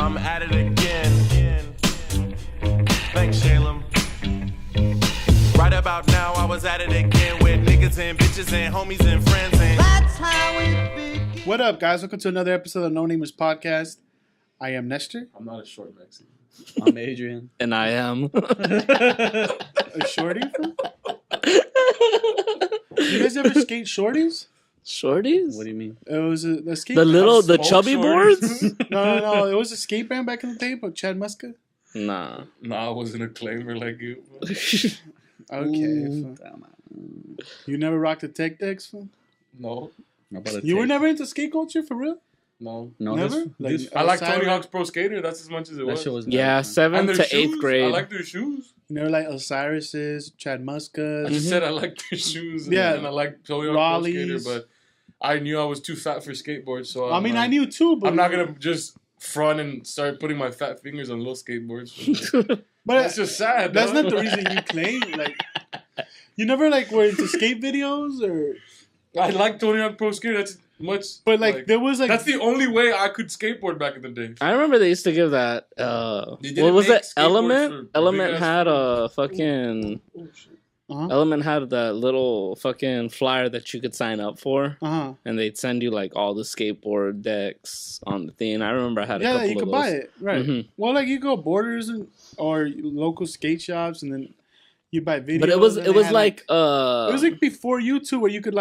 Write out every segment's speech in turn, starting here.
I'm at it again. Thanks, Shalem. Right about now, I was at it again with niggas and bitches and homies and friends. And that's how it begins. What up, guys? Welcome to another episode of NoNamers podcast. I am Nestor. I'm not a short Mexican. I'm Adrian. And I am. A shorty? You guys ever skate shorties? Shorties? What do you mean? It was a skate band. The chubby boards? No. It was a skate band back in the day, but Chad Muska. Nah, I wasn't a claimer like you. Okay. You never rocked a tech decks? No. You were never into skate culture for real? No, never. I like Tony Hawk's Pro Skater. That's as much as it was. Yeah, 7th to 8th grade. I like their shoes. You never like Osiris's, Chad Muska's. I just said I like their shoes. Yeah, and I like Tony Hawk's Pro Skater, but I knew I was too fat for skateboards. So I mean, I knew too, but I'm not gonna just front and start putting my fat fingers on little skateboards. But that's just sad. That's not the reason you claim. Like, you never were into skate videos or. I like Tony Hawk Pro Skater. That's much. But there was that's the only way I could skateboard back in the day. I remember they used to give that. What was it? Element. Element had a fucking. Element had that little fucking flyer that you could sign up for, and they'd send you all the skateboard decks on the thing. I remember I had a couple of those. Yeah, you could buy it, right? Mm-hmm. Well, you go Borders or local skate shops, and then you buy videos. But it was it was before YouTube, where you could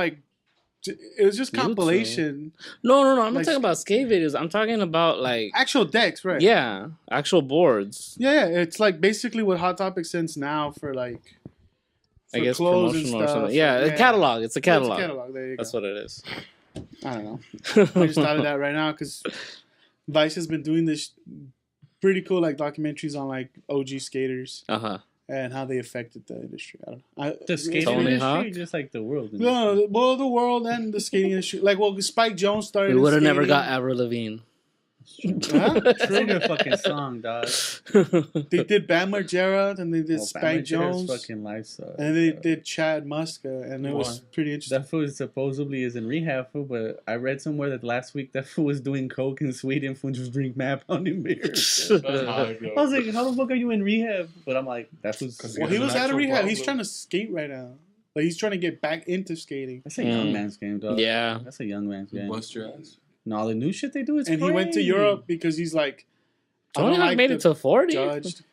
it was just compilation. No. I'm not talking about skate videos. I'm talking about actual decks, right? Yeah, actual boards. Yeah. It's basically what Hot Topic sends now for I guess clothes promotional and or something. Yeah, a catalog. It's a catalog. It's a catalog. There you go. That's what it is. I don't know. I just thought of that right now because Vice has been doing this pretty cool documentaries on OG skaters. And how they affected the industry. I don't know. The skating industry, just the world. No, the world and the skating industry. Spike Jonze started. We would have never got Avril Lavigne. Trigger fucking song, dog. They did Bam Margera, then they did Spike Jonze. Fucking lifestyle. And they did Chad Muska, and it was pretty interesting. That fool supposedly is in rehab, fool, but I read somewhere that last week that fool was doing coke in Sweden, fool just drink mad pounding beers. I was like, how the fuck are you in rehab? But I'm like, that was well, he was out of rehab. He's trying to skate right now. He's trying to get back into skating. That's a young man's game, dog. Yeah, that's a young man's game. Bust your ass. No, the new shit they do is and crazy. He went to Europe because he's Tony Hawk made it to 40. Judged.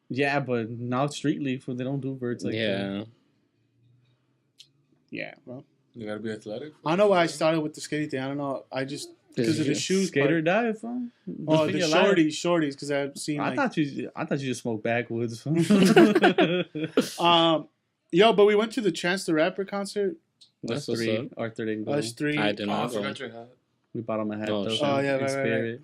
Yeah, but now Street League, they don't do birds like that. Yeah, well. You gotta be athletic. I don't know why I started with the skating thing. I don't know. I just because of the shoes. Skater dive, fun. Oh, the shorties, because I've seen. I thought you just smoked backwoods. But we went to the Chance the Rapper concert. Us three. Arthur didn't go. Us three. I did not. I forgot your hat. We bought him a hat. Oh yeah, right.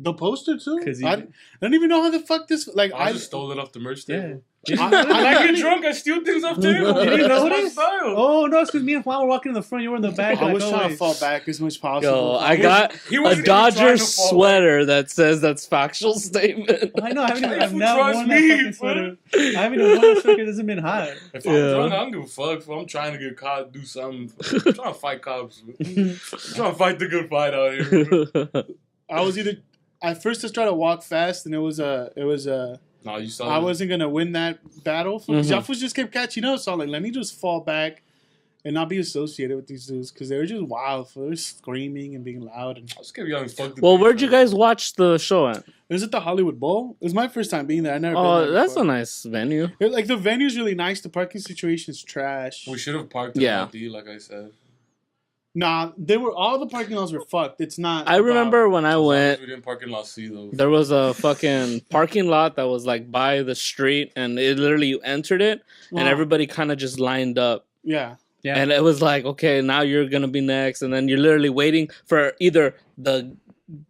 The poster too. I don't even know how the fuck this. I just stole it off the merch table. Yeah. I get drunk. I steal things off table. You didn't notice? Oh no, it's because me and Juan were walking in the front. You were in the back. I was trying to fall back as much as possible. Yo, I got a Dodgers sweater that says that's factual statement. I know. I haven't worn that fucking sweater. I haven't even worn that sweater. It hasn't been hot. If I'm drunk, I don't give a fuck. I'm trying to get caught, do something. I'm trying to fight cops. I'm trying to fight the good fight out here. I first tried to walk fast, and it was No, you saw. I wasn't gonna win that battle. Jaffos just kept catching up, so I'm let me just fall back and not be associated with these dudes because they were just wild. They were screaming and being loud. And I just kept yelling, "Fuck!" Well, where'd you guys watch the show at? It was at the Hollywood Bowl. It was my first time being there. I never. Oh, been there that's a nice venue. The venue's really nice. The parking situation's trash. We should have parked in LD, like I said. Nah, all the parking lots were fucked. It's not. I remember when I went. We didn't park in Lot C though. There was a fucking parking lot that was by the street, and it literally you entered it, and everybody kind of just lined up. Yeah. And it was okay, now you're gonna be next, and then you're literally waiting for either the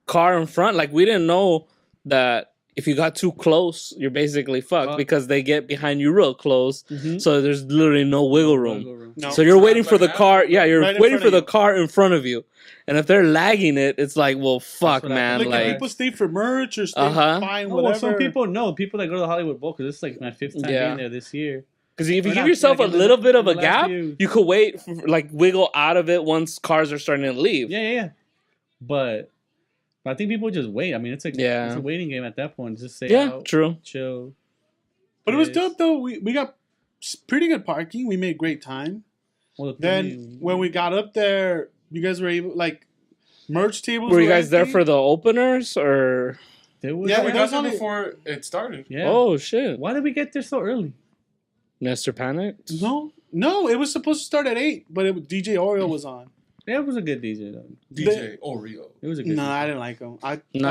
car in front. We didn't know that if you got too close, you're basically fucked because they get behind you real close. Mm-hmm. So there's literally no wiggle room. No. So you're waiting for the car. Yeah, you're waiting for the car in front of you. And if they're lagging it, it's well, fuck, man. People stay for merch or stay buying whatever. Well, some people know. People that go to the Hollywood Bowl, because this is my 5th time being there this year. Because if you give yourself a little bit of a gap, you could wait for wiggle out of it once cars are starting to leave. Yeah. But I think people just wait. I mean, it's a waiting game at that point. Just say out, true, chill. But it was dope though. We got pretty good parking. We made great time. Well, then when we got up there, you guys were able merch tables. Were you guys there for the openers or? We got there before it started. Yeah. Oh shit! Why did we get there so early? Nestor panicked. No, it was supposed to start at 8, but DJ Oreo was on. Yeah, it was a good DJ though. DJ Oreo. It was a good. No, DJ. I didn't like him. I don't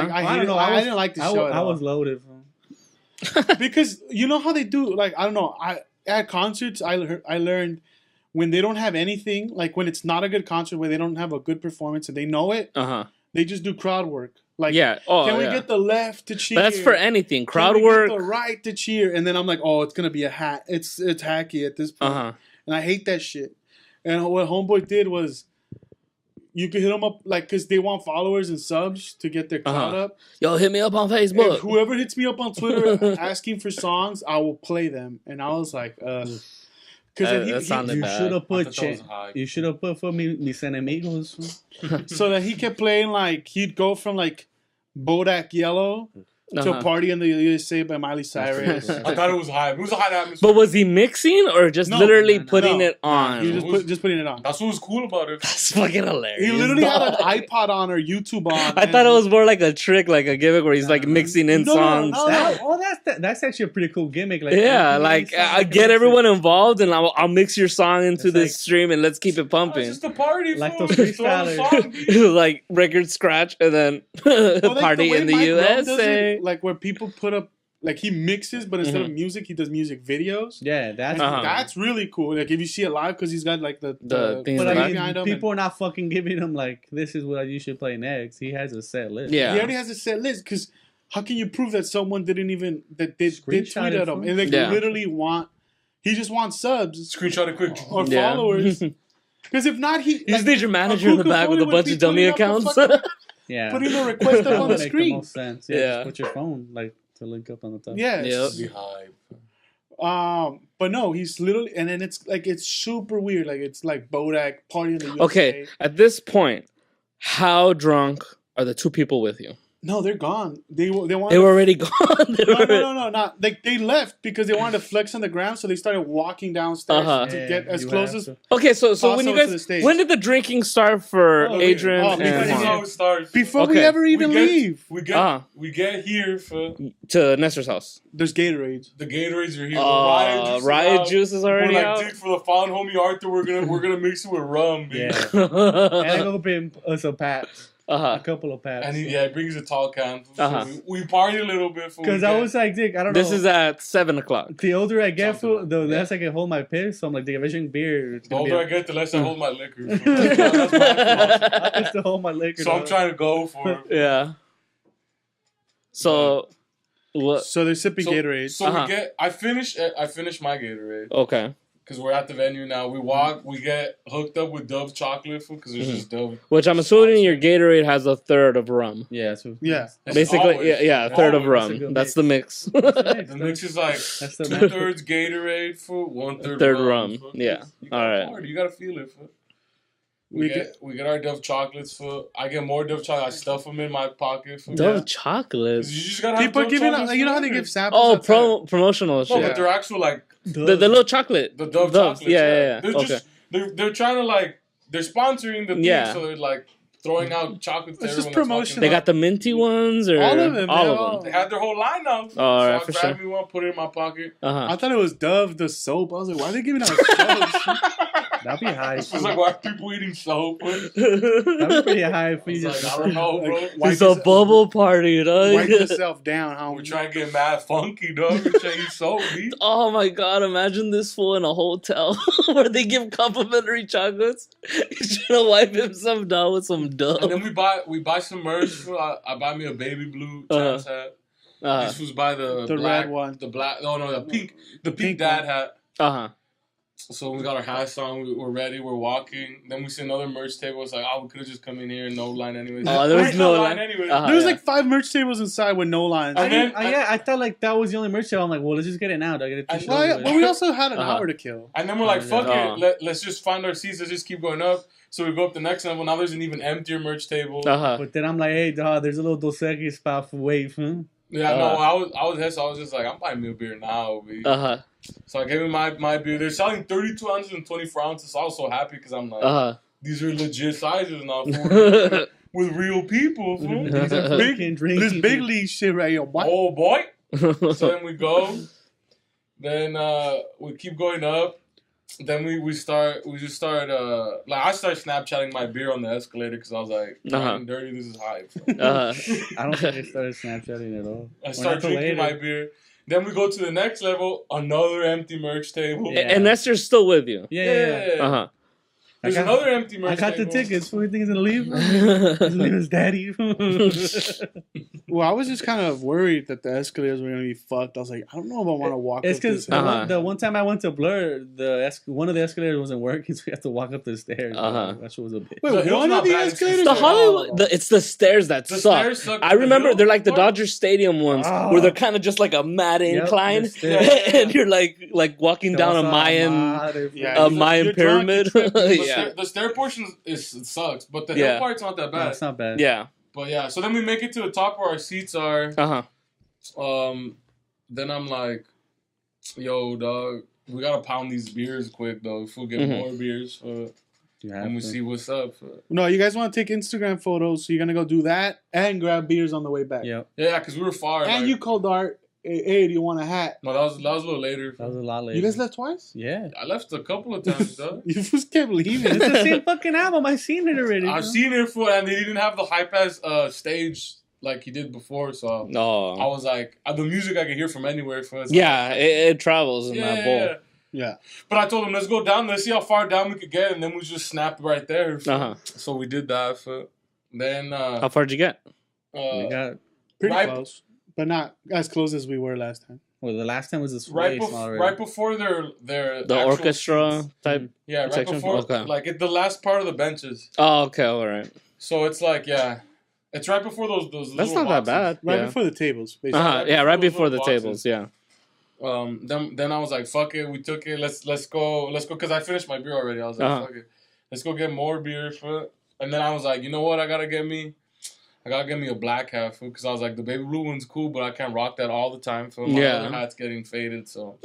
know. I didn't like the show. I was loaded. Because you know how they do. Like I don't know. At concerts, I learned when they don't have anything. Like when it's not a good concert, where they don't have a good performance and they know it. They just do crowd work. Like, can we get the left to cheer? That's for anything. Crowd work. Get the right to cheer, and then I'm like, oh, it's gonna be a hat. It's hacky at this point, and I hate that shit. And what Homeboy did was, you could hit them up because they want followers and subs to get their crowd up. Yo, hit me up on Facebook. And whoever hits me up on Twitter asking for songs, I will play them. And I was like, because you should have put for mis enemigos. So that he kept playing he'd go from Bodak Yellow to a Party in the USA by Miley Cyrus. I thought it was high. It was a high atmosphere. But was he mixing or just literally putting it on? He was just putting it on. That's what was cool about it. That's fucking hilarious. He literally had an iPod on or YouTube on. I thought it was more like a trick, like a gimmick where he's mixing in songs. That's actually a pretty cool gimmick. I get everyone involved and I'll mix your song into this stream and let's keep it pumping. It's just a party. Like those freestylers. Like record scratch and then party in the USA. Like where people put up, he mixes, but instead of music, he does music videos. Yeah, that's really coal. Like if you see it live, because he's got the things behind him. People are not fucking giving him this is what you should play next. He has a set list. Yeah, he already has a set list. Because how can you prove that someone didn't even did tweet at him and literally he just wants subs, screenshot it quick or followers. Because if not, you just need your manager in the back with a bunch of dummy accounts. Yeah, putting the request up on the screen. The most sense. Yeah, just put your phone to link up on the top. Yeah, be hype. But no, he's literally, and then it's super weird. It's like Bodak Party in the USA. Okay, at this point, how drunk are the two people with you? No, they're gone. They were already gone. No, not they left because they wanted to flex on the ground, so they started walking downstairs to get as close as. Okay, so when you guys, when did the drinking start for Adrian? How it starts. Before we ever even leave, we get here to Nestor's house. There's Gatorades. The Gatorades are here. Riot juice is already out. Dude, for the fallen homie Arthur, we're gonna mix it with rum. Yeah, and I go bring us a Paps. A couple of packs. And he brings a tall can. So we party a little bit. Because I was like, Dick, I don't know. This is at 7:00. The older I get, the less I can hold my piss. So I'm like, Dick, if I drink beer, the older I get, the less I hold my liquor. That's my philosophy. I used to hold my liquor. So I'm trying to go for it. Yeah. So what? So they're sipping Gatorade. So I finished my Gatorade. Okay. Because we're at the venue now. We get hooked up with Dove chocolate food because there's just Dove. Which I'm assuming your Gatorade has a third of rum. Yeah. Basically, a third of rum. That's the mix. The mix is 2/3 Gatorade for 1/3 rum. Yeah. All right. You gotta feel it. We get our Dove chocolates. I get more Dove chocolate. I stuff them in my pocket. Dove chocolates. You just gotta have people giving out. You know how they give samples. Promotional shit. No, but they're actual the little chocolate. The Dove chocolates. Yeah. They're trying to they're sponsoring the thing, so they're throwing out chocolates. It's just promotion. They got the minty ones, or all of them. All of them. They had their whole lineup. Oh, so right, I grabbed me one, put it in my pocket. I thought it was Dove the soap. I was like, why are they giving out soap? That'd be high. It's why are people eating soap? That'd be pretty high for you. I don't know, bro. It's a bubble party, dog. Wipe yourself down. We're trying to get mad funky, dog. We're trying to eat soap, dude. Oh my god! Imagine this fool in a hotel where they give complimentary chocolates. He's trying to wipe himself down with some Dove. And then we buy some merch. I buy me a baby blue Champs hat. This was by the black, red one. The black. The pink dad hat. So we got our hats on, we're ready, we're walking. Then we see another merch table. It's like, we could have just come in here and no line anyways. There was no line anyway. There was 5 merch tables inside with no lines. I thought that was the only merch table. I'm like, well, let's just get it now. But we also had an hour to kill. And then we're like, fuck it, let's just find our seats. Let's just keep going up. So we go up the next level. Now there's an even emptier merch table. But then I'm like, hey, dog, there's a little Dos Equis spot for wave, huh? Yeah, no, I was just like, I'm buying me a beer now, B. So I gave him my beer. They're selling 32 ounces and 24 ounces. So I was so happy because I'm like, these are legit sizes now for with real people. This big league shit right here. What? Oh, boy. So then we go. Then we keep going up. Then we just start I start Snapchatting my beer on the escalator because I was like, dirty, this is hype. I don't think I started Snapchatting at all. I start drinking my beer. Then we go to the next level, another empty merch table. Yeah. And Nestor's still with you. Yeah. There's another empty merch table. I got the tickets. Who do you think is going to leave? His name is Daddy. Well, I was just kind of worried that the escalators were going to be fucked. I was like, I don't know if I want to walk It's because the one time I went to Blur, one of the escalators wasn't working, so we had to walk up the stairs. That shit was a bitch. Wait, one of the escalators? The Hollywood, it's the stairs that suck. I remember they're like the Dodger Stadium ones where they're kind of just like a mad incline, and you're like walking down a Mayan pyramid. The stair portion sucks, but the hill part's not that bad. No, it's not bad. Yeah. But yeah, so then we make it to the top where our seats are. Then I'm like, yo, dog, we gotta pound these beers quick, though. If we get more beers, and we see what's up. No, you guys want to take Instagram photos, so you're gonna go do that and grab beers on the way back. Yeah, because we were far. And you called Art. Hey, do you want a hat? No, that was a little later. That was a lot later. You guys left twice? Yeah. I left a couple of times, though. You just can't believe it. It's the same fucking album. I've seen it already. I've seen it and they didn't have the high-pass stage like he did before, so I was like, the music I could hear from anywhere. It travels in that bowl. Yeah. But I told him, let's go down, let's see how far down we could get, and then we just snapped right there. So we did that. Then how far did you get? We got pretty close, but not as close as we were last time. Well, the last time was this right before their the orchestra seats. type. Yeah, right section? before like at the last part of the benches. Oh, okay, all right. So it's like it's right before those. That's not that bad. Right before the tables. Basically. Right before the tables. Yeah. Then I was like, fuck it, we took it. Let's go because I finished my beer already. I was like, fuck it, let's go get more beer. And then I was like, you know what, I gotta get me a black hat because I was like, the baby blue one's cool, but I can't rock that all the time. My other hat's getting faded, so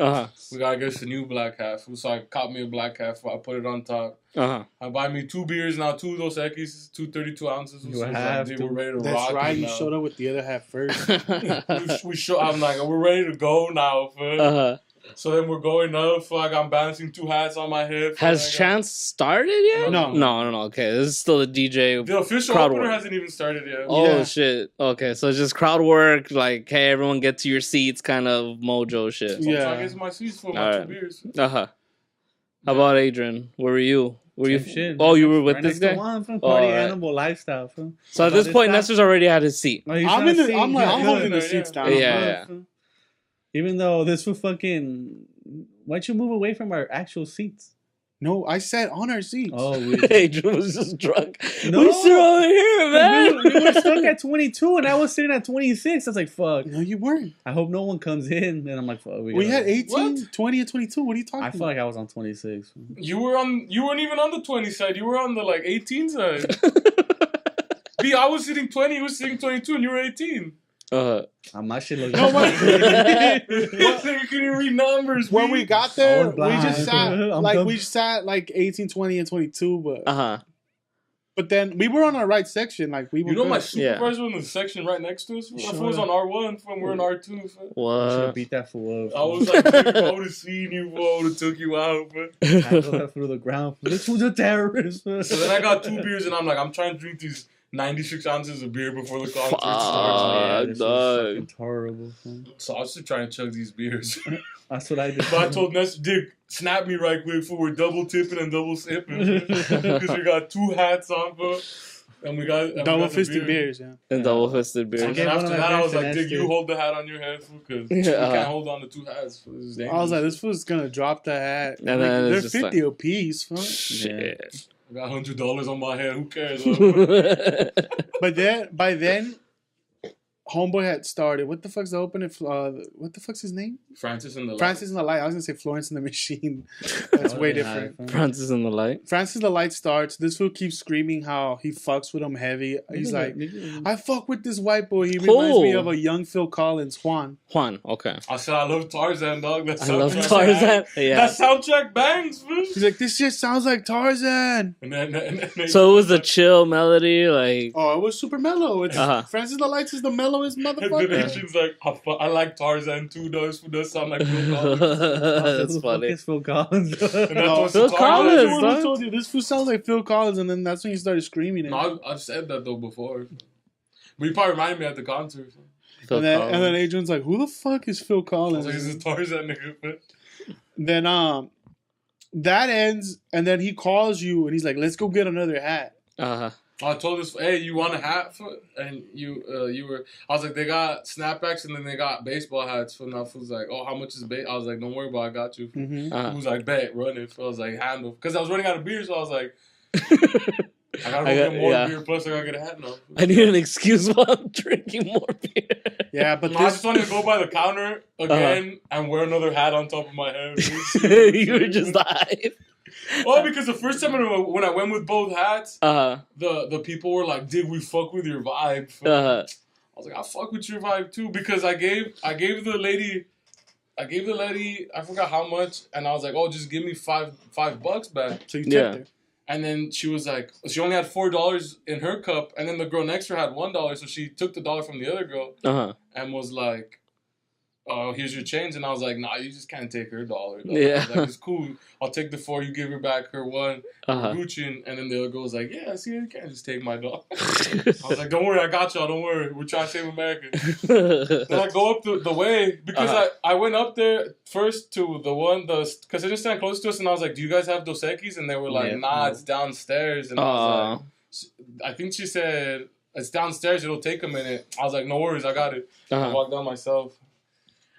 we gotta get us a new black hat. So I caught me a black hat. I put it on top. I buy me 2 beers now, 2 Dos Equis, 232 ounces. You have we're ready to rock. That's right. You showed up with the other hat first. I'm like, we're ready to go now. So then we're going up. I'm balancing 2 hats on my head. Has Chance started yet? No. Okay, this is still a DJ. The official opener hasn't even started yet. Oh shit. Okay, so it's just crowd work. Like, hey, everyone get to your seats, kind of mojo shit. So I get to my seats for my 2 beers. How about Adrian? Where were you? Were you? Shit, oh, you were with this guy. Party animal lifestyle. So at this point, Nestor's already had his seat. I'm holding the seats down. Yeah. Even though this was fucking... Why'd you move away from our actual seats? No, I sat on our seats. Oh, Adrian was just drunk. No. We sit over here, man. We were stuck at 22 and I was sitting at 26. I was like, fuck. No, you weren't. I hope no one comes in. And I'm like, fuck. We had 18, 20, and 22. What are you talking about? I feel like I was on 26. You weren't even on the 20 side. You were on the 18 side. B, I was sitting 20, you were sitting 22, and you were 18. My shit looks you couldn't read numbers. When we got there, we just sat like 18, 20, and 22, but then we were on our right section. Like we were. My supervisor in the section right next to us. I was on R1 when we're in R2. What? Should have beat that fool up. I was like, I would have seen you, I would have took you out. But I that through the ground. This was a terrorist. So then I got 2 beers and I'm like, I'm trying to drink these 96 ounces of beer before the concert starts. This was fucking horrible. So I was just trying to chug these beers. That's what I did. But I told Nestor, Dick, snap me right quick for we're double tipping and double sipping. Because we got 2 hats on, bro. And we got double-fisted beers, yeah. And double-fisted beers. And then after that, I was like, Dick, you hold the hat on your head, because you can't hold on to 2 hats. I was like, this fool's going to drop the hat. And then they're 50 a piece. Shit. I got $100 on my head. Who cares? But by then, homeboy had started. What the fuck's the opening? What the fuck's his name? Francis and the Light. I was gonna say Florence and the Machine. That's way different. Francis and the Light. Francis and the Light starts. This fool keeps screaming how he fucks with him heavy. He's like, I fuck with this white boy. He reminds me of a young Phil Collins, Juan. Okay. I said I love Tarzan, dog. I love Tarzan. Yeah. That soundtrack bangs, man. He's like, this shit sounds like Tarzan. And then so it was a chill melody, like. Oh, it was super mellow. It's Francis the Lights is the mellowest motherfucker. And then she's like, I like Tarzan too. Does sound like Phil Collins? That's funny. It's Phil Collins. Phil Collins. I told you this fool sounds like Phil Collins, and then that's when you started screaming. No, I've said that though before. But you probably reminded me at the concert. And then Adrian's like, "Who the fuck is Phil Collins?" I was like, "This is Tarzan nigga." Then that ends, and then he calls you, and he's like, "Let's go get another hat." I told this, hey, you want a hat? And you were, I was like, they got snapbacks and then they got baseball hats. And I was like, oh, how much is I was like, don't worry about it, I got you. He was like, bet, run it. I was like, handle. Because I was running out of beer, so I was like, I gotta go get more beer, plus I gotta get a hat now. I need an excuse while I'm drinking more beer. Yeah, but I just wanted to go by the counter again and wear another hat on top of my head. You were just hype. Oh, because the first time when I went with both hats, the people were like, "Did we fuck with your vibe?" I was like, "I fuck with your vibe too," because I gave the lady, I forgot how much, and I was like, "Oh, just give me $5 back." So you tipped her. And then she was like, she only had $4 in her cup, and then the girl next to her had $1, so she took the dollar from the other girl and was like, "Oh, here's your change." And I was like, "Nah, you just can't take her $1. Yeah. I was like, it's cool. I'll take the $4. You give her back her $1. Gucci." And then the other girl was like, "Yeah, see, you can't just take my $1." I was like, "Don't worry, I got y'all. Don't worry. We're trying to save America." Then I go up the way because I went up there first to because they just stand close to us, and I was like, "Do you guys have Dos Equis?" And they were like, "Nah, it's downstairs." And I was like, I think she said, "It's downstairs. It'll take a minute." I was like, "No worries, I got it." I walked down myself.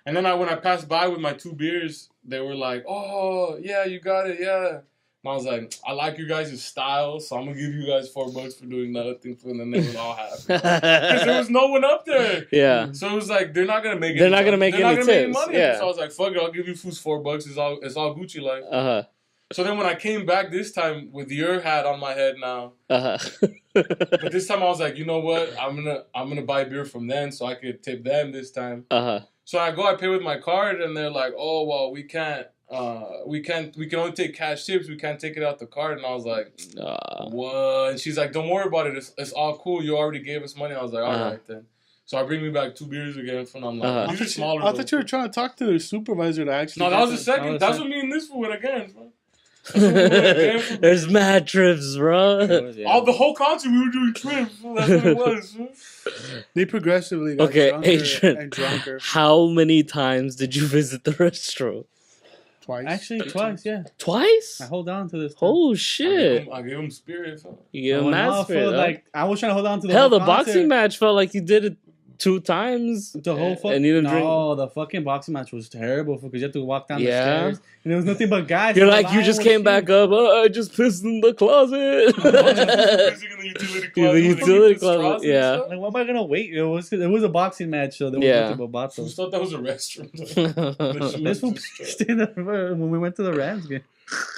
And then when I passed by with my 2 beers, they were like, "Oh, yeah, you got it, yeah." And I was like, "I like you guys' style, so I'm going to give you guys $4 for doing nothing." And then they were all happy. Because there was no one up there. Yeah. So it was like, they're not going to make They're not going to make any tips. Money. Yeah. So I was like, fuck it, I'll give you fools $4. It's all Gucci like. So then when I came back this time with your hat on my head now, but this time I was like, you know what? I'm gonna buy beer from them so I could tip them this time. So I pay with my card, and they're like, "Oh, well, we can only take cash tips. We can't take it out the card." And I was like, "What?" And she's like, "Don't worry about it. It's all cool. You already gave us money." I was like, "All right then." So I bring me back 2 beers again from I'm like, these are smaller. I thought you were trying to talk to the supervisor to actually. No, that was the second. That's what me and this fool went again, bro. There's mad trips, bro. The whole concert we were doing trips. That's what it was. They progressively got drunker and drunker. How many times did you visit the restaurant? Twice. Actually, twice, yeah. Twice? I hold on to this. Oh shit! I gave him spirit. You gave him mad spirit. Like I was trying to hold on to the hell. whole The concert. boxing match felt like you did it 2 times. The whole and you didn't drink. No, the fucking boxing match was terrible because you had to walk down the stairs and there was nothing but guys. You're like, you just came back up. I just pissed in the closet. The utility closet. Yeah. Like, why am I gonna wait? It was a boxing match, so there was nothing but bottles. I thought that was a restaurant. This one stayed when we went to the Rams game.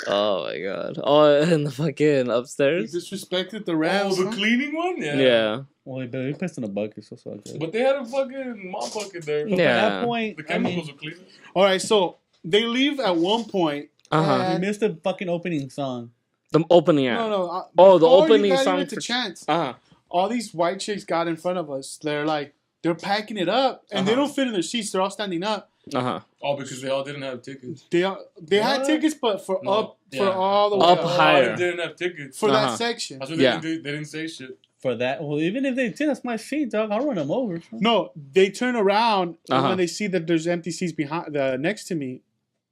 Oh my god! Oh, and the fucking upstairs. You disrespected the Rams. Oh, the cleaning one. Yeah. Well, we pissed in a bucket, so good. But they had a fucking mop bucket there. Yeah. At that point, the chemicals were cleaning. All right, so they leave at one point. We missed the fucking opening song. The opening act. No. The opening you got song. Even to chance. All these white chicks got in front of us. They're packing it up, and they don't fit in their seats. They're all standing up. Oh, because they all didn't have tickets. They had tickets, but for all the way up higher. They didn't have tickets for that section. That's what they didn't say shit. For that, well, even if they did, that's my seat, dog. I'll run them over. No, they turn around and when they see that there's empty seats behind next to me.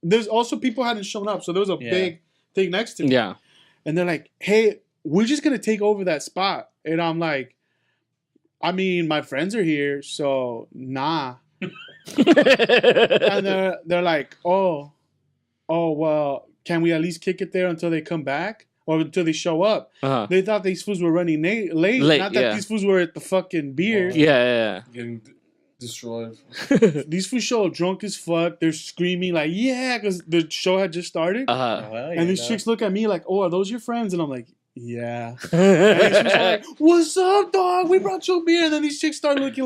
There's also people hadn't shown up, so there was a big thing next to me. Yeah, and they're like, "Hey, we're just gonna take over that spot," and I'm like, "I mean, my friends are here, so nah." And they're like, "Oh, well, can we at least kick it there until they come back?" or until they show up. They thought these fools were running late. Not that these fools were at the fucking beer. Getting destroyed. These fools show up drunk as fuck. They're screaming like, yeah, because the show had just started. And these chicks look at me like, oh, are those your friends? And I'm like, yeah. And like, what's up, dog? We brought you a beer. And then these chicks start looking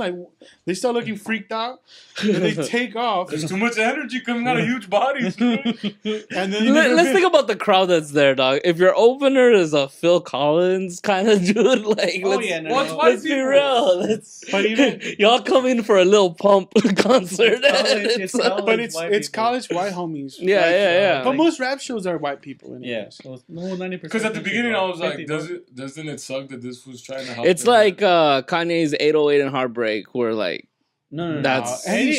freaked out. And they take off. There's too much energy coming out of huge bodies. And then let's think about the crowd that's there, dog. If your opener is a Phil Collins kind of dude, like, let's be real. Y'all come in for a Lil Pump concert. It's college white homies. Yeah. But most rap shows are white people. Yeah. So 90%. Because at the beginning I was like, doesn't it suck that this was trying to help? It's like Kanye's 808 and Heartbreak, where like no. That's any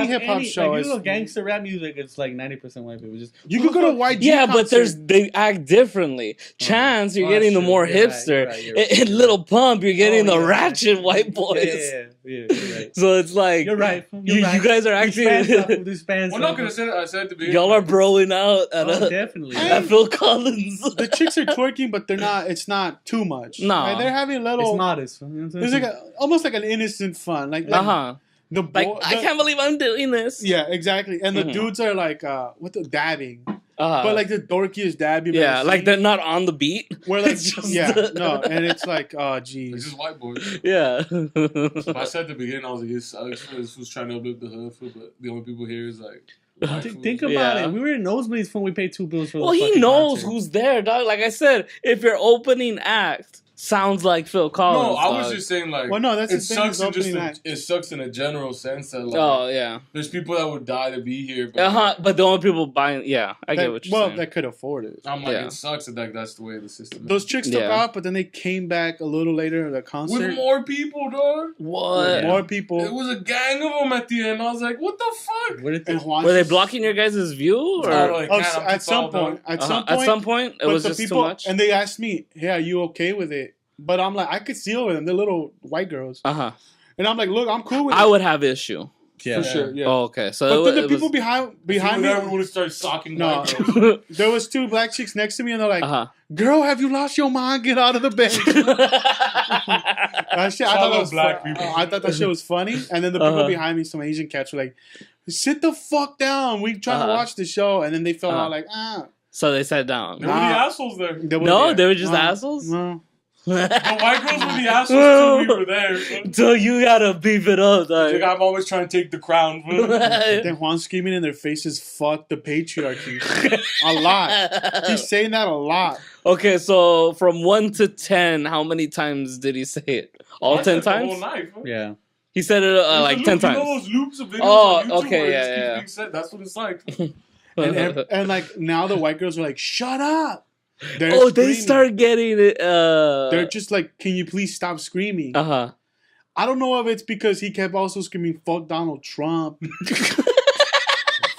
hip hop show. Like, you know, gangster rap music, it's like 90% white people. You could go to YG. Yeah, concert. but they act differently. Chance, you're getting the more hipster. Right. Little Pump, you're getting the ratchet white boys. Yeah, right. So it's like you're right. You guys are actually. Well, no, because I said at the beginning. Y'all are broing out at definitely at Phil Collins. The chicks are twerking, but they're not. It's not too much. No, like, they're having a little. It's modest. It's like almost like an innocent fun. Like I can't believe I'm doing this. Yeah, exactly. And the dudes are like, what the dabbing. But like the dorkiest dabbing. Yeah, like they're not on the beat. Where like, and it's like, oh, geez. It's just white boys. Yeah. But I said at the beginning, I was like, this was trying to uplift the hood food, but the only people here is like. Think about it. We were in nosebleeds when we paid $2 for the he knows who's there, dog. Like I said, if your opening act sounds like Phil Collins. No, I was just saying like. Well, no, that's it sucks. It sucks in a general sense that like. There's people that would die to be here. But the only people buying, I get what you're saying. Well, that could afford it. I'm like, it sucks that that's the way the system is. Those chicks took off, but then they came back a little later at the concert with more people, dog. What? More people. It was a gang of them at the end. I was like, what the fuck? Were they blocking your guys' view? Or? At some point, it was just too much. And they asked me, "Hey, are you okay with it?" But I'm like, I could see over them. They're little white girls. And I'm like, look, I'm cool with it. I would have issue. For sure, yeah. Oh, okay. So but then the people behind me would have started socking white girls. There was 2 black chicks next to me, and they're like, "Girl, have you lost your mind? Get out of the bed." I thought that shit was funny. And then the people behind me, some Asian cats, were like, "Sit the fuck down. We trying to watch the show." And then they felt all like, So they sat down. They were the assholes there. They were just assholes? No. The white girls were the assholes till we were there. So you gotta beef it up, dog. Like, I'm always trying to take the crown. Then Juan screaming in their faces, "Fuck the patriarchy." A lot. He's saying that a lot. Okay, so from 1 to 10, how many times did he say it? All 10 times? The whole night, huh? Yeah. He said it like 10 times. You know those loops of videos on YouTube okay, where it just keeps being said? That's what it's like. and like now the white girls are like, "Shut up." They start getting it. They're just like, "Can you please stop screaming?" I don't know if it's because he kept also screaming, "Fuck Donald Trump."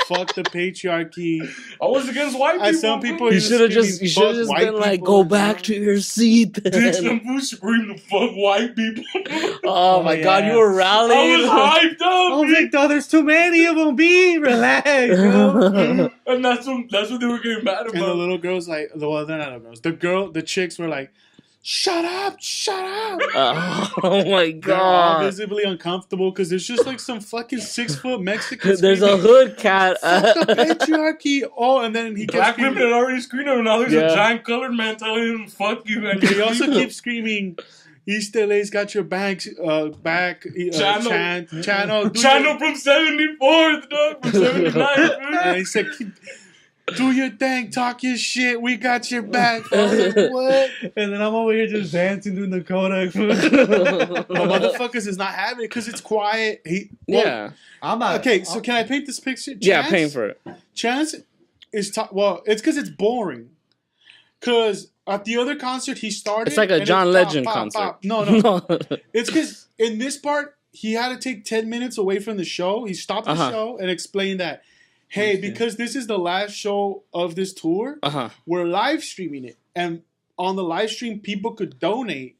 Fuck the patriarchy. I was against white people. Some people you should have just been like, "Go back to your seat." Dicks and Boo scream to fuck white people. Oh my god, you were rallying. I was hyped up. I was like, "No, there's too many of them. Relax." And that's what they were getting mad about. And the little girls like, well, they're not little girls. The chicks were like, "Shut up, shut up." Oh my god. They're all visibly uncomfortable because there's just like some fucking 6-foot Mexican. There's a hood cat. Fuck the patriarchy. Oh, and then he kept Black women had already screamed him, and now there's a giant colored man telling him, "Fuck you." And he also keeps screaming, "East LA's got your back." Channel from 74th, dog, from 79th. And he said, "Do your thing, talk your shit. We got your back." I was like, what? And then I'm over here just dancing doing the Kodak. The motherfuckers is not having it because it's quiet. I'm not. Okay, so can I paint this picture? Chance, paying for it. Chance is it's because it's boring. Because at the other concert he started, it's like a John Legend concert. No. It's because in this part he had to take 10 minutes away from the show. He stopped the show and explained that, "Hey, because this is the last show of this tour, we're live streaming it. And on the live stream, people could donate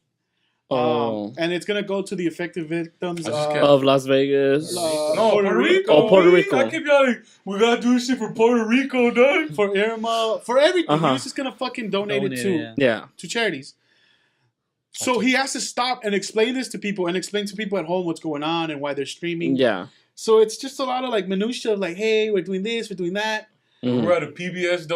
And it's gonna go to the affected victims of Las Vegas. Puerto Rico. Oh, Puerto Rico. I keep yelling, we gotta do shit for Puerto Rico, dog. For Irma, for everything. He's just gonna fucking donate it to charities. So he has to stop and explain this to people and explain to people at home what's going on and why they're streaming. Yeah. So it's just a lot of like minutia of like, hey, we're doing this, we're doing that. We're at a PBS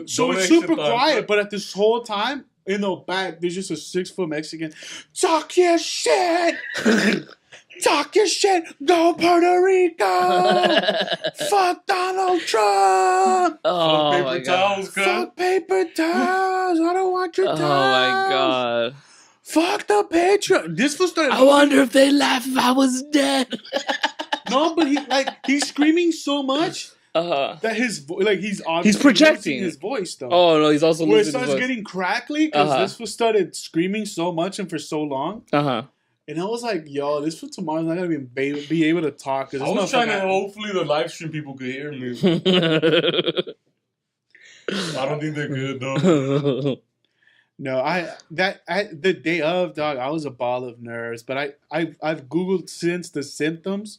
so it's super quiet, but at this whole time, in the back, there's just a 6-foot Mexican. Talk your shit! Talk your shit! Go Puerto Rico! Fuck Donald Trump! Oh, fuck paper towels, fuck paper towels! I don't want your towels! Oh my god. Fuck the Patreon! This was started. I wonder if they laugh if I was dead. No, but he's screaming so much that he's projecting his voice though. Oh no, he's also where it losing his starts voice. getting crackly because this was started screaming so much and for so long. And I was like, yo, this for tomorrow's not gonna be able to talk. I was trying to hopefully the live stream people could hear me. I don't think they're good though. No, the day of, dog, I was a ball of nerves. But I've Googled since the symptoms,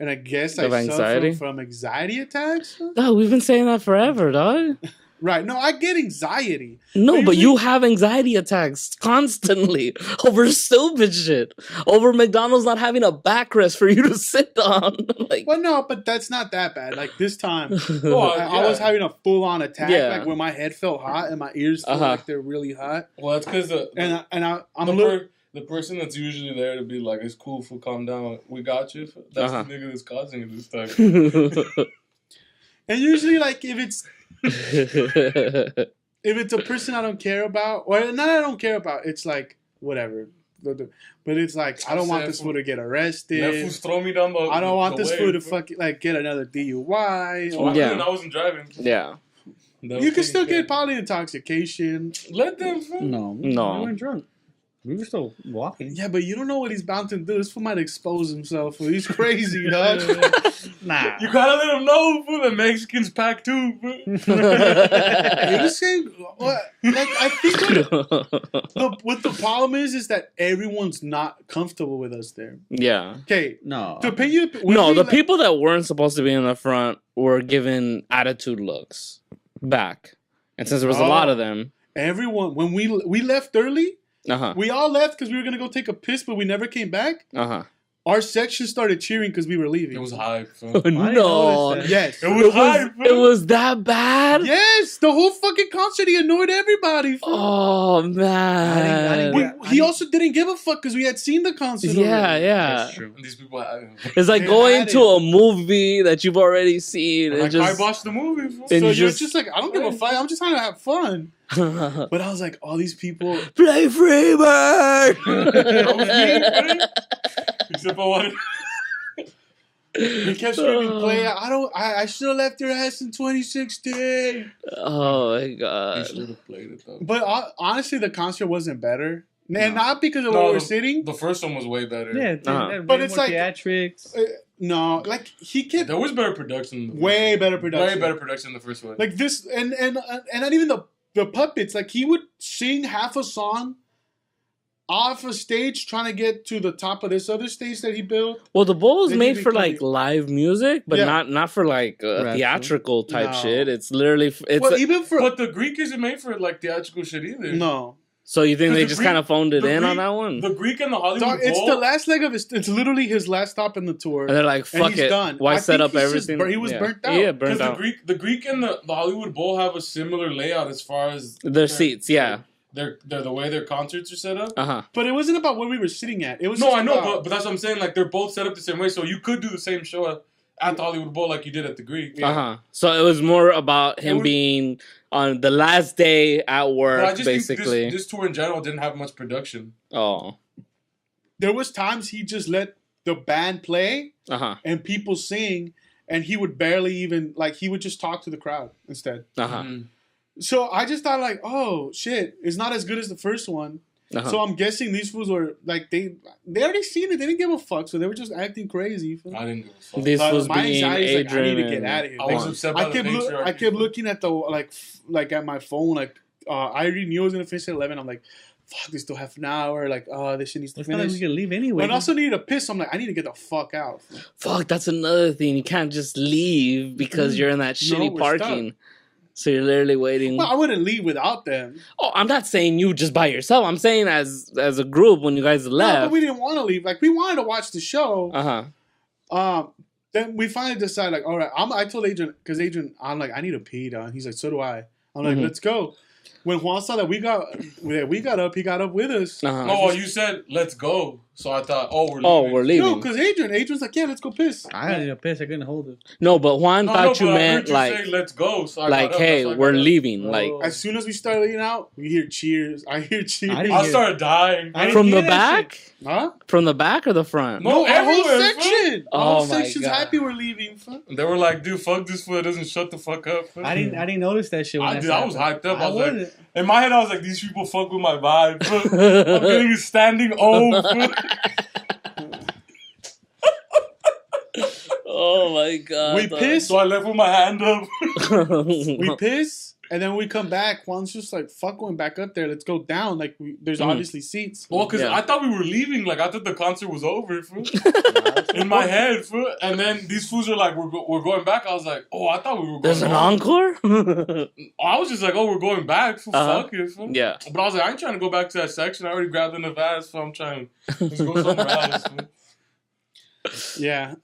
and I guess I suffer from anxiety attacks. No, we've been saying that forever, dog. Right. No, I get anxiety. No, but you have anxiety attacks constantly over stupid shit. Over McDonald's not having a backrest for you to sit on. Well, no, but that's not that bad. Like this time, I was having a full-on attack, like when my head felt hot and my ears felt like they're really hot. Well, that's because the person that's usually there to be like, it's cool, fool, calm down, we got you. That's the nigga that's causing it this time. And usually, like, if it's a person I don't care about, or not I don't care about, it's like, whatever. But it's like, I don't want this fool to get arrested. I don't want this fool to fucking, like, get another DUI. I wasn't driving. Yeah. You can still get probably intoxication. Let them. No. We weren't drunk. We were still walking. Yeah, but you don't know what he's bound to do. This fool might expose himself. He's crazy, dog. Nah. You gotta let him know, fool. The Mexicans pack too. I think what the problem is that everyone's not comfortable with us there. Yeah. Okay. No. The people that weren't supposed to be in the front were given attitude looks back. And since there was a lot of them. Everyone, when we left early, we all left because we were going to go take a piss, but we never came back. Our section started cheering because we were leaving. It was hype. No. Yes. It was hype. It was that bad? Yes. The whole fucking concert, he annoyed everybody. Oh, man. He also didn't give a fuck because we had seen the concert. Yeah. That's true. And these people it's like going to a movie that you've already seen. And I watched the movie. So you're just like, I don't give a fuck. I'm just trying to have fun. But I was like, all these people play Freebird. Except I wanted. He kept screaming, "Play!" I should have left your ass in 2016. Oh my god! You should have played it though. But honestly, the concert wasn't better, and not because of where we're sitting. The first one was way better. Yeah, but it's like theatrics. No, like he kept. There was better production. Way better production. Way better production than the first one. Like this, and not even the puppets. Like he would sing half a song off a stage trying to get to the top of this other stage that he built. Well, the bowl is made for like live music, but not for like theatrical type shit. It's literally but the Greek isn't made for like theatrical shit either. No. So you think they just kind of phoned it in on that one? The Greek and the Hollywood Bowl. It's the last leg of his. It's literally his last stop in the tour. And they're like, "Fuck it, done. Why set up everything?" He was burnt out. Yeah, burnt out. The Greek and the Hollywood Bowl have a similar layout as far as their seats. Yeah. They're the way their concerts are set up. But it wasn't about where we were sitting at. It was I know, but that's what I'm saying. Like they're both set up the same way, so you could do the same show at the Hollywood Bowl like you did at the Greek. So it was more about him being on the last day at work, I just basically. Think this tour in general didn't have much production. Oh. There was times he just let the band play and people sing, and he would barely even he would just talk to the crowd instead. So I just thought oh shit, it's not as good as the first one. So I'm guessing these fools were like they already seen it. They didn't give a fuck, so they were just acting crazy. I didn't give a fuck. This was my being anxiety is Adrian. I need to get out of here. I was upset by I kept looking at the like at my phone. I already knew I was gonna finish at 11. I'm like, fuck, there's still half an hour. Like, oh, this shit needs to It's not finish. like we can leave anyway. But I also needed to piss. So I'm like, I need to get the fuck out. Fuck, that's another thing. You can't just leave because you're in that shitty we're parking. So you're literally waiting. Well, I wouldn't leave without them. Oh, I'm not saying you just by yourself. I'm saying as a group when you guys left. No, but we didn't want to leave. Like, we wanted to watch the show. Uh-huh. Then we finally decided, like, all right. I told Adrian, because Adrian, I'm like, I need to pee, dog. He's like, so do I. I'm like, let's go. When Juan saw that we got up, he got up with us. Uh-huh. Oh, you said let's go, so I thought, we're leaving. No, because Adrian's like, yeah, let's go piss. I had to piss. I couldn't hold it. No, but Juan thought you meant I heard you like, say, let's go. So like, hey, we're leaving. Like, as soon as we started leaving out, we hear cheers. I hear cheers. I started dying. from the back? Huh? From the back or the front? No, our whole everywhere, section. Oh, Our whole my section's God. happy we're leaving. Fuck. They were like, dude, fuck this fool. It doesn't shut the fuck up. I didn't notice that shit. When I was hyped up. I was like, wasn't. in my head, I was like, these people fuck with my vibe. I'm getting a standing O. Oh my god. We pissed. So I left with my hand up. We piss. And then we come back. Juan's just like, fuck going back up there. Let's go down. Like, there's obviously seats. Well, because I thought we were leaving. Like, I thought the concert was over. Fool. In my head. Fool. And then these fools are like, we're going back. I was like, oh, I thought we were going There's an home. encore? I was just like, oh, we're going back. Fool. Fuck it. Fool. Yeah. But I was like, I ain't trying to go back to that section. I already grabbed enough ass. So I'm trying to let's go somewhere else. Fool. Yeah.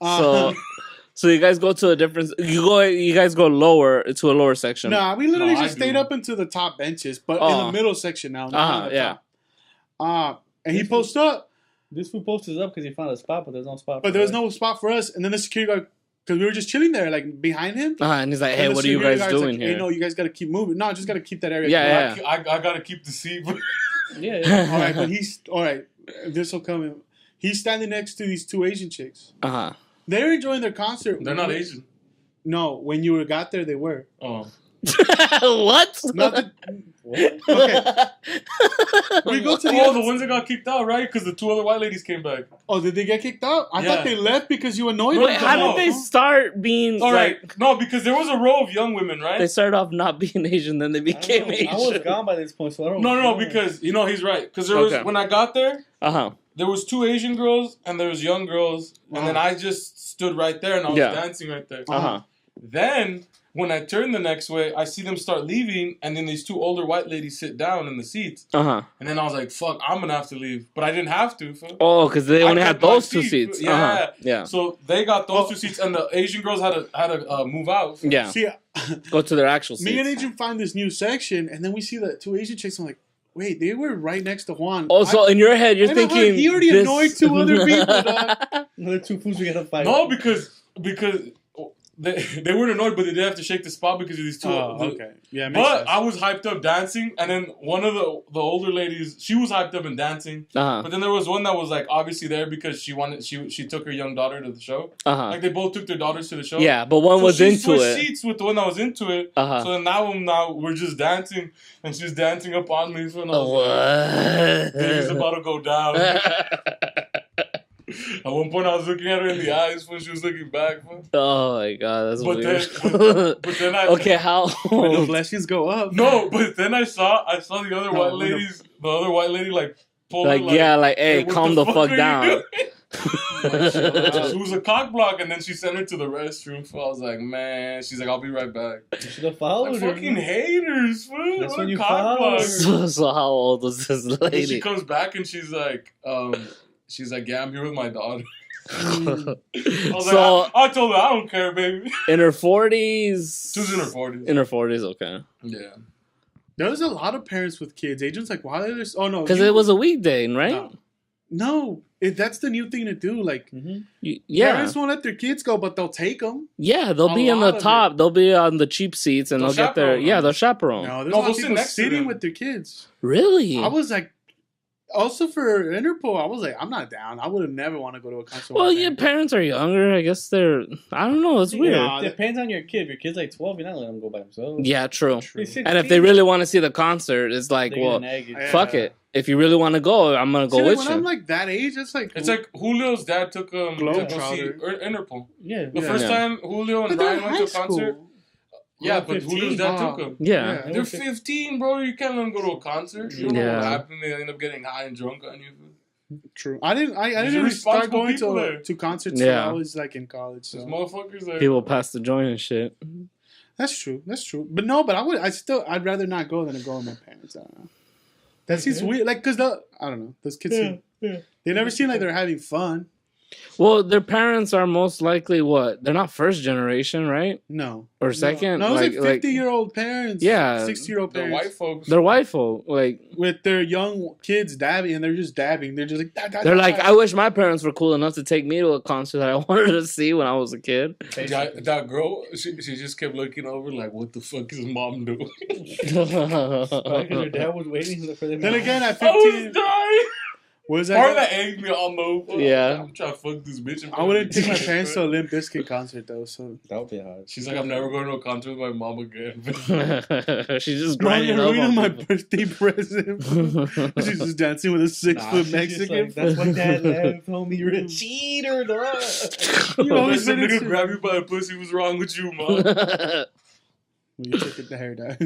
So you guys go to a different. You guys go lower to a lower section. Nah, we literally No, I just stayed do. up into the top benches, but in the middle section now. Not in the Yeah. top. And he posted up, This fool posted up because he found a spot, but there's no spot. but there was no spot for us. And then the security guard, because we were just chilling there, like behind him. And he's like, "Hey, And the what are you security guys guard's doing like, here?" Hey, no, you guys got to keep moving. No, just got to keep that area. Yeah, clear. I gotta keep the seat. Yeah. All right, but all right. This will come in. He's standing next to these two Asian chicks. They're enjoying their concert. They're not Asian. No, when you got there, they were. Oh. What? Okay. We go to the ones that got kicked out, right? Because the two other white ladies came back. Oh, did they get kicked out? I Yeah. thought they left because you annoyed Wait, them. how did they start being? All right. Like, No, because there was a row of young women, right? they started off not being Asian, then they became Asian. I was gone by this point, so I don't No, know. because he's right. Because there was when I got there, there was two Asian girls and there was young girls, and then I just stood right there and I was dancing right there. Then when I turned the next way, I see them start leaving, and then these two older white ladies sit down in the seats. And then I was like, "Fuck, I'm gonna have to leave," but I didn't have to. Oh, because they only had those two seats. Yeah, yeah. So they got those two seats, and the Asian girls had to move out. Yeah. See, go to their actual seats. Me and Adrian find this new section, and then we see the two Asian chicks. I'm like, wait, they were right next to Juan. Oh, so in your head, you're thinking he already annoyed two other people. The two fools we gotta fight. No, because they weren't annoyed, but they did have to shake the spot because of these two. Okay, yeah. But sense. I was hyped up dancing, and then one of the older ladies, she was hyped up and dancing. But then there was one that was like obviously there because she took her young daughter to the show. Like they both took their daughters to the show. Yeah, but one was into it. Seats with the one that was into it. So then now we're just dancing, and she's dancing up on me. So I was like, baby's about to go down. At one point, I was looking at her in the eyes when she was looking back. Oh my god, that's weird. But then I how the blessings go up. No, but then I saw the other white ladies. The other white lady like pulled her, hey, calm the fuck down. She was a cock block, and then she sent her to the restroom. So I was like, man, she's like, I'll be right back. You should have followed her. Fucking haters, fool. That's What when you cock follow blocks. her. So how old was this lady? And she comes back and she's like, yeah, I'm here with my daughter. I was like, I told her I don't care, baby. In her 40s. She was in her 40s. In her 40s, okay. Yeah. There was a lot of parents with kids. Agents like, why are there? Oh no, because it was a weekday, right? No, that's the new thing to do. Like, parents won't let their kids go, but they'll take them. Yeah, they'll be in the top. They'll be on the cheap seats, and they'll get their they'll chaperone. No, there's a lot of people sitting with their kids. Really? I was like, also for Interpol, I was like, I'm not down. I would have never want to go to a concert. Well, yeah, parents are younger. I guess they're. I don't know. It's weird. It depends on your kid. If your kid's like 12, you're not letting them go by themselves. Yeah, true. And if they really want to see the concert, it's like, well, fuck it. If you really want to go, I'm gonna go with when you. I'm like that age, it's like Julio's dad took him to go see Interpol. Yeah. The first time Julio and Ryan went to a concert. Yeah, but 15? Who knows that took them? Yeah. They're 15, bro. You can't let them go to a concert. You don't know what happened. They end up getting high and drunk on you. True. I didn't really start going to concerts until I was like in college. So. Those motherfuckers are... People pass the joint and shit. That's true. But I'd rather not go than to go with my parents. I don't know. That seems weird. Like, cause I don't know. Those kids they never seem like they're having fun. Well, their parents are most likely what? They're not first generation, right? No. Or second? No, it's like 50-year-old parents. Yeah. 60-year-old parents. They're white folks. They're white folk. Like, with their young kids dabbing, and they're just dabbing. They're just like, they're like, I wish my parents were cool enough to take me to a concert that I wanted to see when I was a kid. That girl, she just kept looking over like, what the fuck is mom doing? Because her dad was waiting for them. Then again, at 15... I was dying. Was that? Part that egged me on though. Yeah. I'm trying to fuck this bitch. I wouldn't take my parents to a Limp Bizkit concert though, so that would be hard. She's like, I'm never going to a concert with my mom again. She's just grinding up on my birthday present. She's just dancing with a 6-foot Mexican. Like, that's why Dad left, homie. You're a cheater, dog. You always said nigga grab you by the pussy. What's wrong with you, mom? When you took the hair down.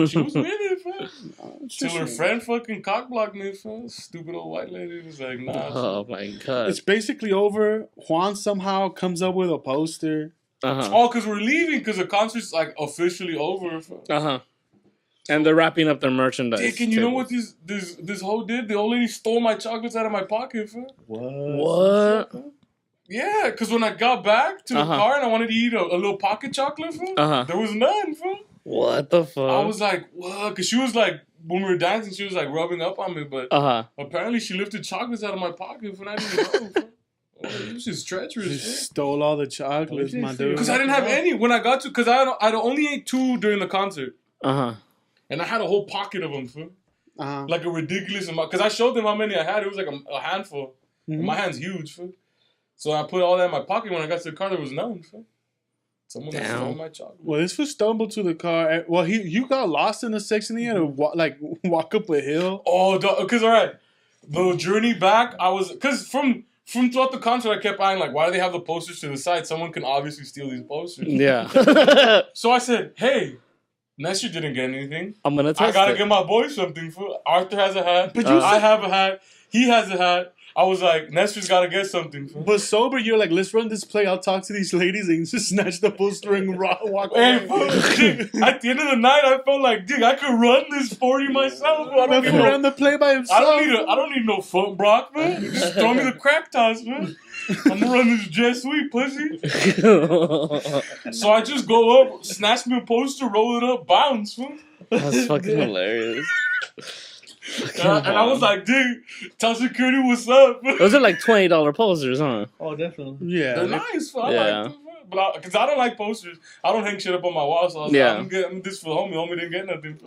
She was with it, fam. Till her friend fucking cockblocked me, fam. Stupid old white lady was like, nah. Oh my god. It's basically over. Juan somehow comes up with a poster. Oh, because we're leaving because the concert's like officially over. Fam. And they're wrapping up their merchandise. Dick, and you know what this hoe did? The old lady stole my chocolates out of my pocket, fam. What? Yeah, because when I got back to the car and I wanted to eat a little pocket chocolate, fam, there was none, fam. What the fuck? I was like, what? Because she was like, when we were dancing, she was like rubbing up on me, but apparently she lifted chocolates out of my pocket when I didn't know, fam. This is treacherous. She stole all the chocolates, my dude. Because I didn't have any when I got to, because I'd only ate 2 during the concert. And I had a whole pocket of them, fam. Like a ridiculous amount. Because I showed them how many I had. It was like a handful. My hand's huge, fam. So I put all that in my pocket. When I got to the car, there was none. Someone stole my chocolate. Well, this was stumbled to the car. Well, you got lost in the section. He had to walk up a hill. Oh, because all right, the journey back, because from throughout the concert, I kept eyeing like, why do they have the posters to the side? Someone can obviously steal these posters. Yeah. So I said, hey, Nestor didn't get anything. I'm gonna test I gotta get my boy something. Arthur has a hat. But I have a hat. He has a hat. I was like, Nestor's gotta get something. But sober, you're like, let's run this play. I'll talk to these ladies and just snatch the poster and walk away. At the end of the night, I felt like, I could run this 40 myself. I ran the play by himself. I don't need no foot Brock, man. Just throw me the crack toss, man. I'm gonna run this jet sweep, pussy. So I just go up, snatch me a poster, roll it up, bounce, man. That's fucking hilarious. And I was like, dude, tell security what's up. Those are like $20 posters, huh? Oh, definitely. Yeah. They're nice. I like them. But because I don't like posters. I don't hang shit up on my wall. So I was like, I'm getting this for homie. Homie didn't get nothing.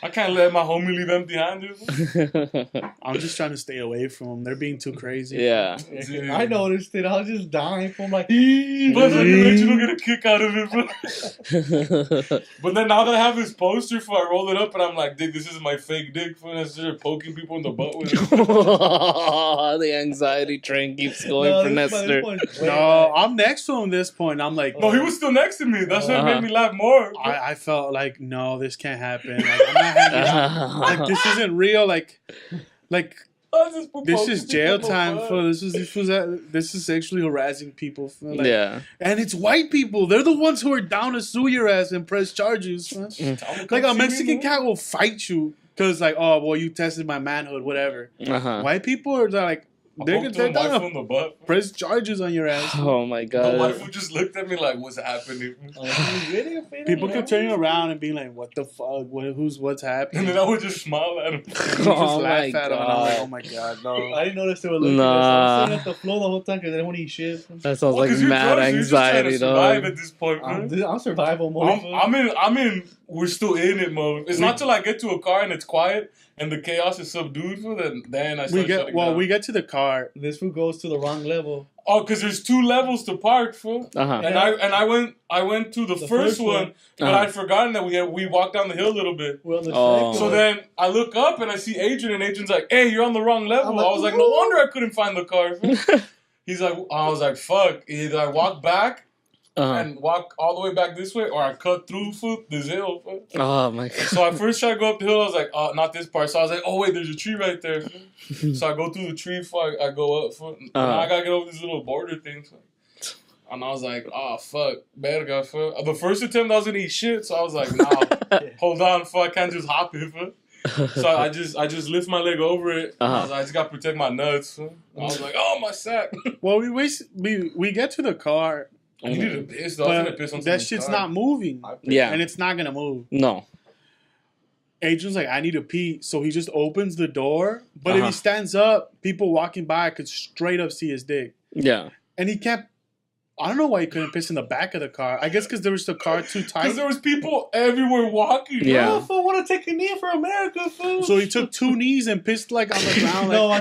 I can't let my homie leave empty-handed. I'm just trying to stay away from them. They're being too crazy. Yeah. I noticed it. I was just dying from like... But you don't get a kick out of it. But then now that I have this poster, I roll it up and I'm like, this is my fake dick. I started poking people in the butt with it. The anxiety train keeps going for Nestor. No, I'm next to him this point. I'm like... No, he was still next to me. That's what made me laugh more. I felt like, no, this can't happen. Like, I'm not like, this isn't real. Like this is jail time for this is sexually harassing people. Like, and it's white people. They're the ones who are down to sue your ass and press charges. Like a Mexican cat will fight you because like, oh well, you tested my manhood, whatever. White people are like. They're down to press charges on your ass. Oh my god! The wife just looked at me like, "What's happening?" People kept turning around and being like, "What the fuck? What's happening?" And then I would just smile at him. Just laugh at him. And I'm like, "Oh my god, no!" I didn't notice they were looking at us. I was sitting at the floor the whole time because they didn't want to eat shit. That sounds like mad anxiety, though. At this point, I'm survival mode. I'm in. We're still in it mode. It's not till I get to a car and it's quiet. And the chaos is subdued for then I start shutting down. We get to the car. This food goes to the wrong level. Oh, because there's 2 levels to park, fool. And I went to the first one, but I'd forgotten that we walked down the hill a little bit. So then I look up and I see Adrian, and Adrian's like, "Hey, you're on the wrong level." I was like, "No wonder I couldn't find the car." He's like, I was like, "Fuck." I walked back. and walk all the way back this way, or I cut through this hill. Oh my god! So I first tried to go up the hill. I was like, oh, not this part. So I was like, oh wait, there's a tree right there. So I go through the tree. I go up. Now I gotta get over this little border thing. And I was like, oh fuck, verga. The first attempt I was gonna eat shit. So I was like, nah, hold on, I can't just hop it. So I just lift my leg over it. I was like, I just gotta protect my nuts. I was like, oh, my sack. Well, we get to the car. I needed to piss though. I was gonna piss on that shit's not moving. Yeah, and it's not gonna move. No. Adrian's like, I need to pee, so he just opens the door. But if he stands up, people walking by could straight up see his dick. Yeah, and he kept. I don't know why he couldn't piss in the back of the car. I guess because there was the car too tight. Because there was people everywhere walking. Yeah. Oh, fool, want to take a knee for America, fool. So he took 2 knees and pissed like on the ground. No, I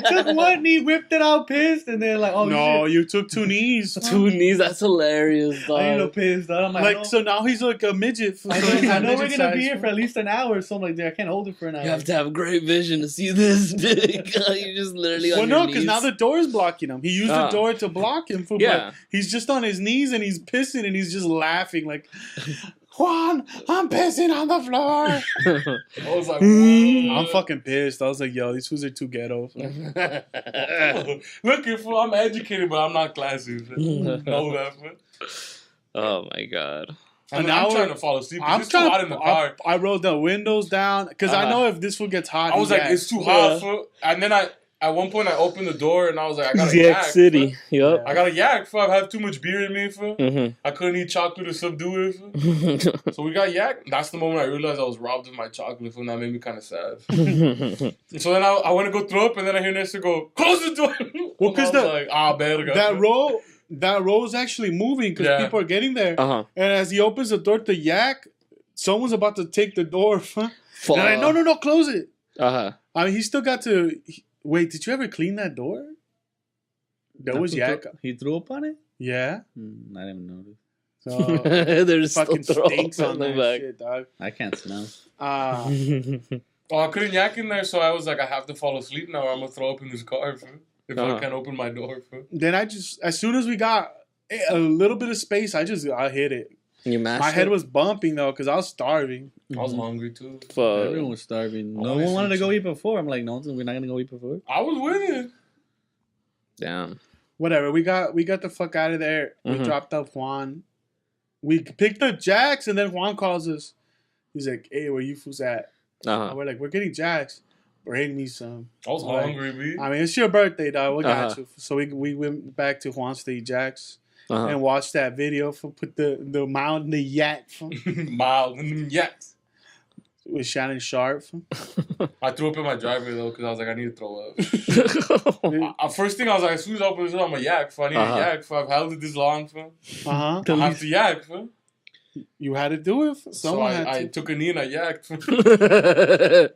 took 1 knee, whipped it out, pissed, and then like, oh no, shit. You took 2 knees. 2 knees. That's hilarious, dog. I need to piss, dog. I'm like so now he's like a midget. I know we're gonna be here for at least an hour, so I'm like, I can't hold it for an hour. You have to have great vision to see this big. You just literally. Well, on no, your because knees. now the door is blocking him. He used the door to block him. Yeah. But he's just on his knees and he's pissing and he's just laughing like, Juan, I'm pissing on the floor. I was like, I'm fucking pissed. I was like, yo, these fools are too ghetto. Look, fool, I'm educated, but I'm not classy. Know that, man. Oh my god. I'm trying to fall asleep. It's too hot in the car. I rolled the windows down because I know if this fool gets hot, I was like, it's too hot, fool. And then at one point, I opened the door and I was like, I got a Yak yak. City. Yep. I got a yak, fool. I have too much beer in me, fool. I couldn't eat chocolate to subdue it, fool. So we got yak. That's the moment I realized I was robbed of my chocolate, fool. And that made me kind of sad. So then I went to go throw up and then I hear Nestor go, close the door. Well, because that row is actually moving because people are getting there. And as he opens the door to yak, someone's about to take the door. And I no, close it. I mean, he still got to. Wait, did you ever clean that door? There was yak. He threw up on it? Yeah. I didn't notice. So, there's fucking stinks on that shit, dog. I can't smell. I couldn't yak in there, so I was like, I have to fall asleep now or I'm going to throw up in this car, fool. If I can't open my door, fool. Then as soon as we got a little bit of space, I hit it. You mashed My head it? was bumping though because I was starving. I was hungry too. Everyone was starving. No one wanted to go eat before. I'm like, no, we're not gonna go eat before. I was with it. Damn. Whatever. We got the fuck out of there. We dropped off Juan. We picked up Jax, and then Juan calls us. He's like, "Hey, where you fools at?" We're like, "We're getting Jax. Bring me some." I was hungry, B. I mean, it's your birthday, dog. We got you. So we went back to Juan's to eat Jax. And watch that video for put the mild in the yak mild in the yaks with Shannon Sharp. I threw up in my driveway though because I was like, I need to throw up. First thing I was like, as soon as I open this door, I'm a yak. I need a yak. I've held it this long. I have to yak. You had to do it. Someone had to. I took a knee and I yacked.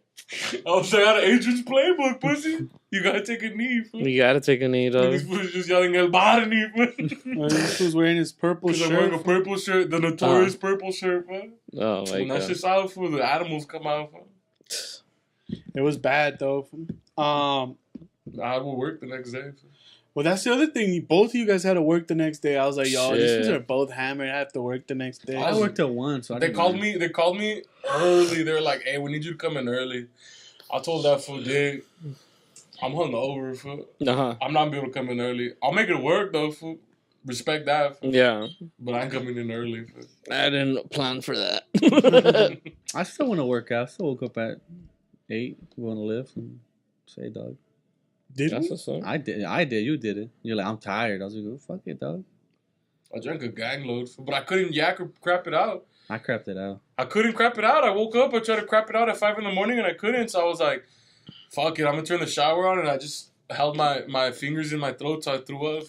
I was like, out of Adrian's playbook, pussy. You gotta take a knee. You gotta take a knee, though. This was just yelling El Barney. This was wearing his purple shirt. I'm wearing a purple shirt, the notorious purple shirt, man. Oh my god. That's just out for the animals come out. It was bad though. I will work the next day. Well, that's the other thing. Both of you guys had to work the next day. I was like, yo, these are both hammered. I have to work the next day. I worked at 1, so they called me early. They were like, hey, we need you to come in early. I told that fool, dude, I'm hungover, fool. I'm not gonna be able to come in early. I'll make it work though, fool. Respect that, fool. Yeah. But I ain't coming in early, fool. I didn't plan for that. I still want to work out. I still woke up at 8, going to lift and say, dog. Did you? I did. You did it. You're like, I'm tired. I was like, oh, fuck it, dog. I drank a gang load, but I couldn't yak or crap it out. I crapped it out. I couldn't crap it out. I woke up, I tried to crap it out at 5 a.m. and I couldn't. So I was like, fuck it, I'm going to turn the shower on. And I just held my fingers in my throat so I threw up.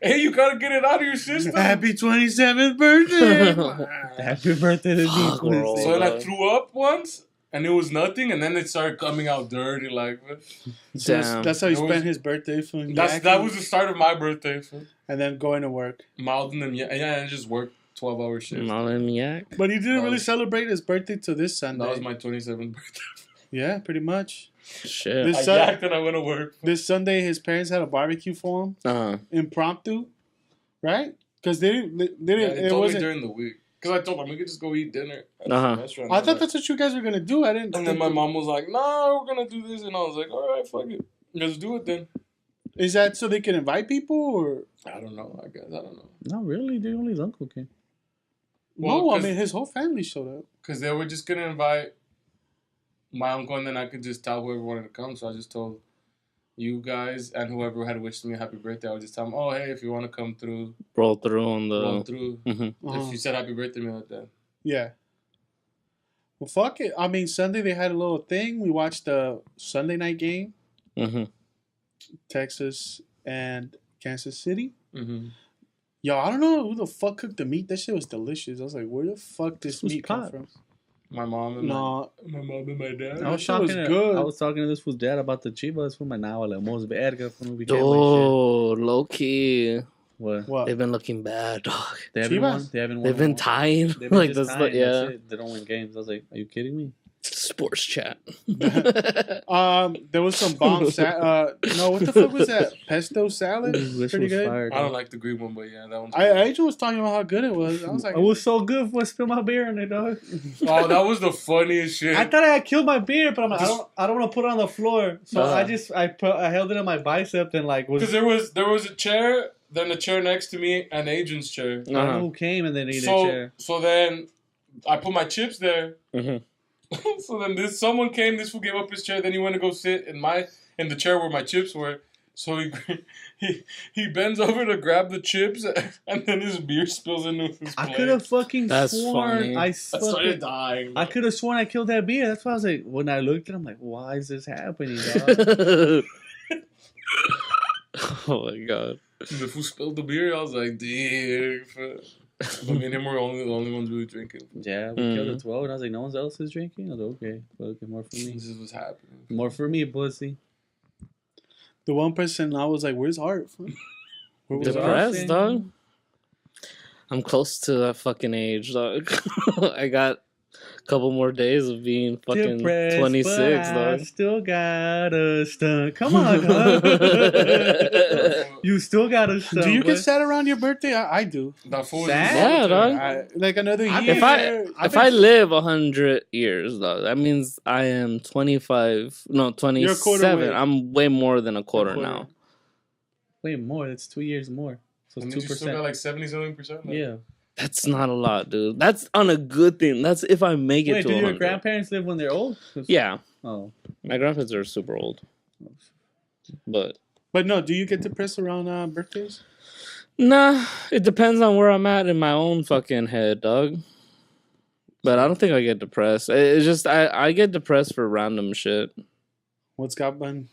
Hey, you got to get it out of your system. Happy 27th birthday. Happy birthday to me. So then I threw up once. And it was nothing, and then it started coming out dirty, like. So that's how he spent his birthday. That was the start of my birthday. And then going to work. Mild and I just worked 12-hour shifts. Mild and yak. But he didn't really celebrate his birthday till this Sunday. That was my 27th birthday. Yeah, pretty much. Shit. I yacked and I went to work. This Sunday, his parents had a barbecue for him. Impromptu, right? Because they didn't. It told me during the week. Because I told them we could just go eat dinner at the restaurant. I thought that's what you guys were gonna do. I didn't. And then my mom was like, "No, we're gonna do this," and I was like, "All right, fuck it, let's do it then." Is that so they can invite people, or I don't know. I guess I don't know. Not really. Dude, only his uncle came. Well, no, I mean his whole family showed up. Because they were just gonna invite my uncle, and then I could just tell whoever wanted to come. So I just told you guys and whoever had wished me a happy birthday. I would just tell them, "Oh, hey, if you want to come through, roll through on the roll through." If you said happy birthday to me like that. Yeah. Well, fuck it. I mean, Sunday they had a little thing. We watched the Sunday night game. Texas and Kansas City. Yo, I don't know who the fuck cooked the meat. That shit was delicious. I was like, where the fuck this meat come from? My mom and my mom and my dad. I was talking to this fool's dad about the Chivas from my now most verga from we low key. What? They've been looking bad, dog. They haven't won. They've been tying. They've been like this, tying. yeah. That's it. They don't win games. I was like, are you kidding me? Sports chat. There was some bomb no, what the fuck was that? Pesto salad? Pretty good. I don't like the green one, but yeah, that one's Angel was talking about how good it was. I was like, it was so good for spill my beer in it, dog. Oh, that was the funniest shit. I thought I had killed my beer, but I'm like, I don't want to put it on the floor. So I held it on my bicep and like because there was a chair, then a chair next to me, and Adrian's chair. I don't know who came and then ate a chair. So then I put my chips there. So then someone came, this fool gave up his chair, then he went to go sit in the chair where my chips were. So he bends over to grab the chips, and then his beer spills into his plate. I could have fucking sworn funny. I started dying. I could have sworn I killed that beer. That's why I was like, when I looked at it, I'm like, why is this happening, dog? Oh my god. The fool spilled the beer, I was like, damn. But me and him were the only ones really drinking. Yeah, we killed it 12, and I was like, no one else is drinking? I was like, okay, more for me. This is what's happening. More for me, pussy. The one person I was like, where's Art? Depressed, dog. I'm close to that fucking age, dog. I got a couple more days of being fucking depressed, 26, dog. I still got a stunt. Come on, dog. You still got a stunt. Do you get sad around your birthday? I do. Yeah, dog. Like another year. If I live 100 years, dog, that means I am 25. No, 27. I'm way more than a quarter now. Way more. That's 2 years more. So it's 2%. You still got like 70-something%? Yeah. That's not a lot, dude. That's on a good thing. That's if I make it to 100. Do your grandparents live when they're old? Yeah. Oh. My grandparents are super old. But no, do you get depressed around birthdays? Nah, it depends on where I'm at in my own fucking head, dog. But I don't think I get depressed. It's just I get depressed for random shit. What's bumming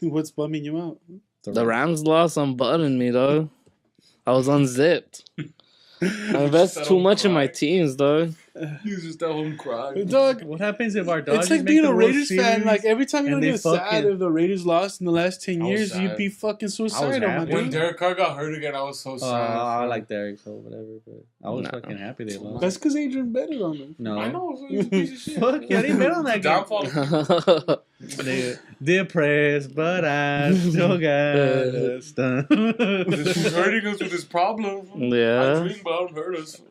you out? The Rams lost unbuttoned me, dog. I was unzipped. I invest too much in my teens, dog. You just at home crying. Dog, what happens if our dog? It's like being a Raiders fan. Like every time you don't get sad if the Raiders lost in the last 10 years, you'd be fucking suicidal. When Derek Carr got hurt again, I was so sad. I like Derek, so whatever. But I was fucking happy they lost. That's because Adrian betted on them. No, I know. He's a piece of shit. Fuck, I didn't bet on that downfall. Depressed, but I still got a stunt. He's hurting us with his problem. Yeah. I drink, but I don't hurt us.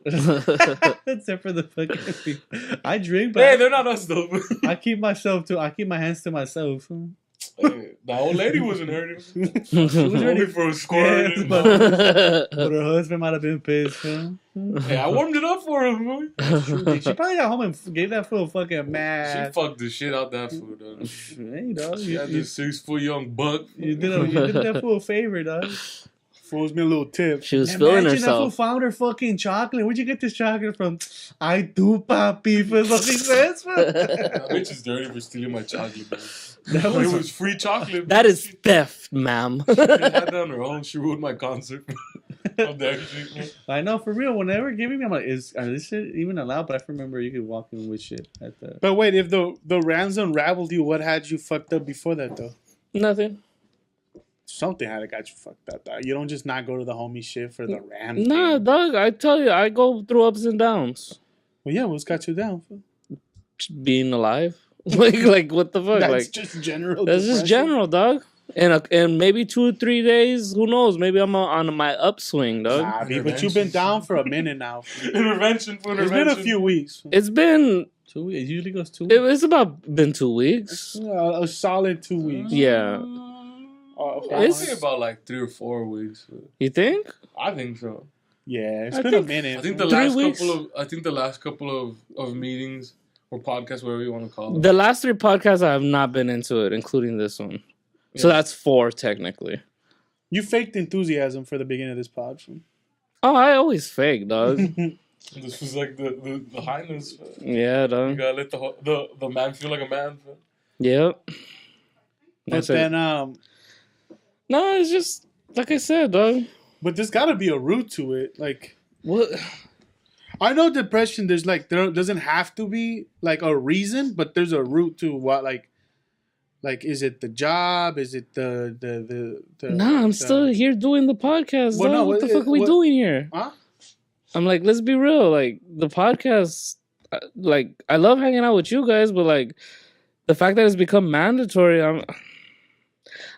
Except for the fucking people. I drink, but hey, they're not us though. I keep my hands to myself. Hey, the old lady wasn't hurting. She was only for a score. Yeah, but her husband might have been pissed. Hey, I warmed it up for him. She probably got home and gave that fool fucking mad. She fucked the shit out that fool, dog. Hey, dog. She had this 6-foot young buck. You did that fool a favor, dog. Fools me a little tip. She was feeling herself. That fool found her fucking chocolate. Where'd you get this chocolate from? I do, papi. For something says. That bitch is dirty for stealing my chocolate, man. It was free chocolate. That is theft, ma'am. She had that on her own. She ruined my concert. I know, for real. Whenever giving me, I'm like, is this shit even allowed? But I remember you could walk in with shit at the. But wait, if the Rams unraveled you, what had you fucked up before that though? Nothing. Something had to got you fucked up, dog. You don't just not go to the homie shit for the Rams. Nah, game. dog. I tell you, I go through ups and downs. Well, yeah, what's got you down? Being alive. like what the fuck? That's like just general. That's just general, dog. And maybe 2 or 3 days. Who knows? Maybe I'm on my upswing, dog. Nah, but you've been down for a minute now. Intervention. It's been a few weeks. It's been 2 weeks. It usually goes 2 weeks. It's about been 2 weeks. A solid 2 weeks. Yeah. I'd say about like 3 or 4 weeks. You think? I think so. Yeah, it's been a minute. I think the last couple of meetings or podcasts, whatever you want to call it. The last 3 podcasts I have not been into it, including this one. Yeah. So that's 4 technically. You faked enthusiasm for the beginning of this pod. Oh, I always fake, dog. This was like the highness. Yeah, dog. You gotta let the man feel like a man. Yep. But then no, it's just like I said, dog. But there's got to be a root to it. Like, what? I know depression. There doesn't have to be like a reason, but there's a root to what. Like, is it the job? Is it the? Nah, I'm still here doing the podcast. Well, no, what the fuck are we doing here? Huh? I'm like, let's be real. Like the podcast, like I love hanging out with you guys, but like the fact that it's become mandatory,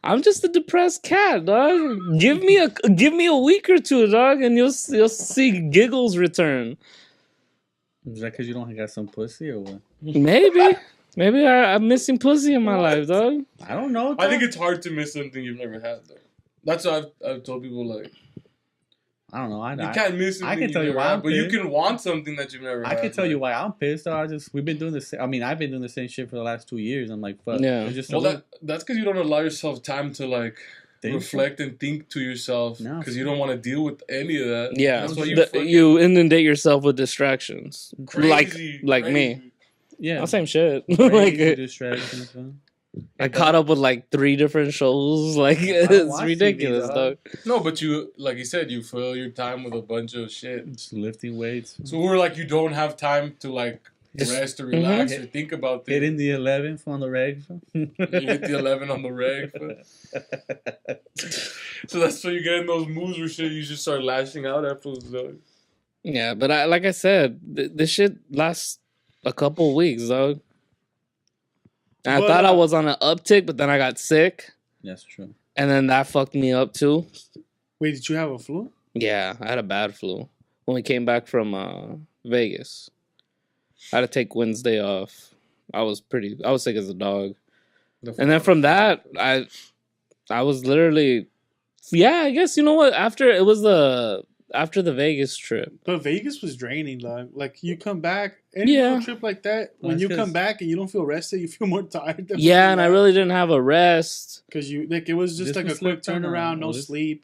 I'm just a depressed cat, dog. Give me a week or 2, dog, and you'll see giggles return. Is that because you don't got some pussy or what? Maybe I'm missing pussy in my life, dog. I don't know. I think it's hard to miss something you've never had, though. That's what I've told people. Like, I don't know. You can't miss something. I can tell you why, but you can want something that you've never had. I can tell you why I'm pissed. We've been doing this. I mean, I've been doing the same shit for the last 2 years. I'm like, fuck. Yeah. That's because you don't allow yourself time to like reflect and think to yourself because you don't want to deal with any of that. Yeah. That's why you inundate yourself with distractions, crazy, like me. Yeah, same shit. Like distractions. I caught up with like 3 different shows. Like it's ridiculous, dog. No, but you, like you said, you fill your time with a bunch of shit. Just lifting weights. So we're like, you don't have time to like rest or relax or think about things. Hit in the 11th on the reg. You hit the 11 on the reg. So that's why you get in those moods where shit, you just start lashing out afterwards, dog. Yeah, but like I said, this shit lasts a couple weeks, dog. I thought I was on an uptick, but then I got sick. That's true. And then that fucked me up too. Wait, did you have a flu? Yeah, I had a bad flu when we came back from Vegas. I had to take Wednesday off. I was sick as a dog. And then from that, I was literally, I guess, you know what? After the Vegas trip. But Vegas was draining, dog. Like, you come back, any trip like that, when you come back and you don't feel rested, you feel more tired. And I really didn't have a rest. Because it was just like a quick turnaround, no sleep.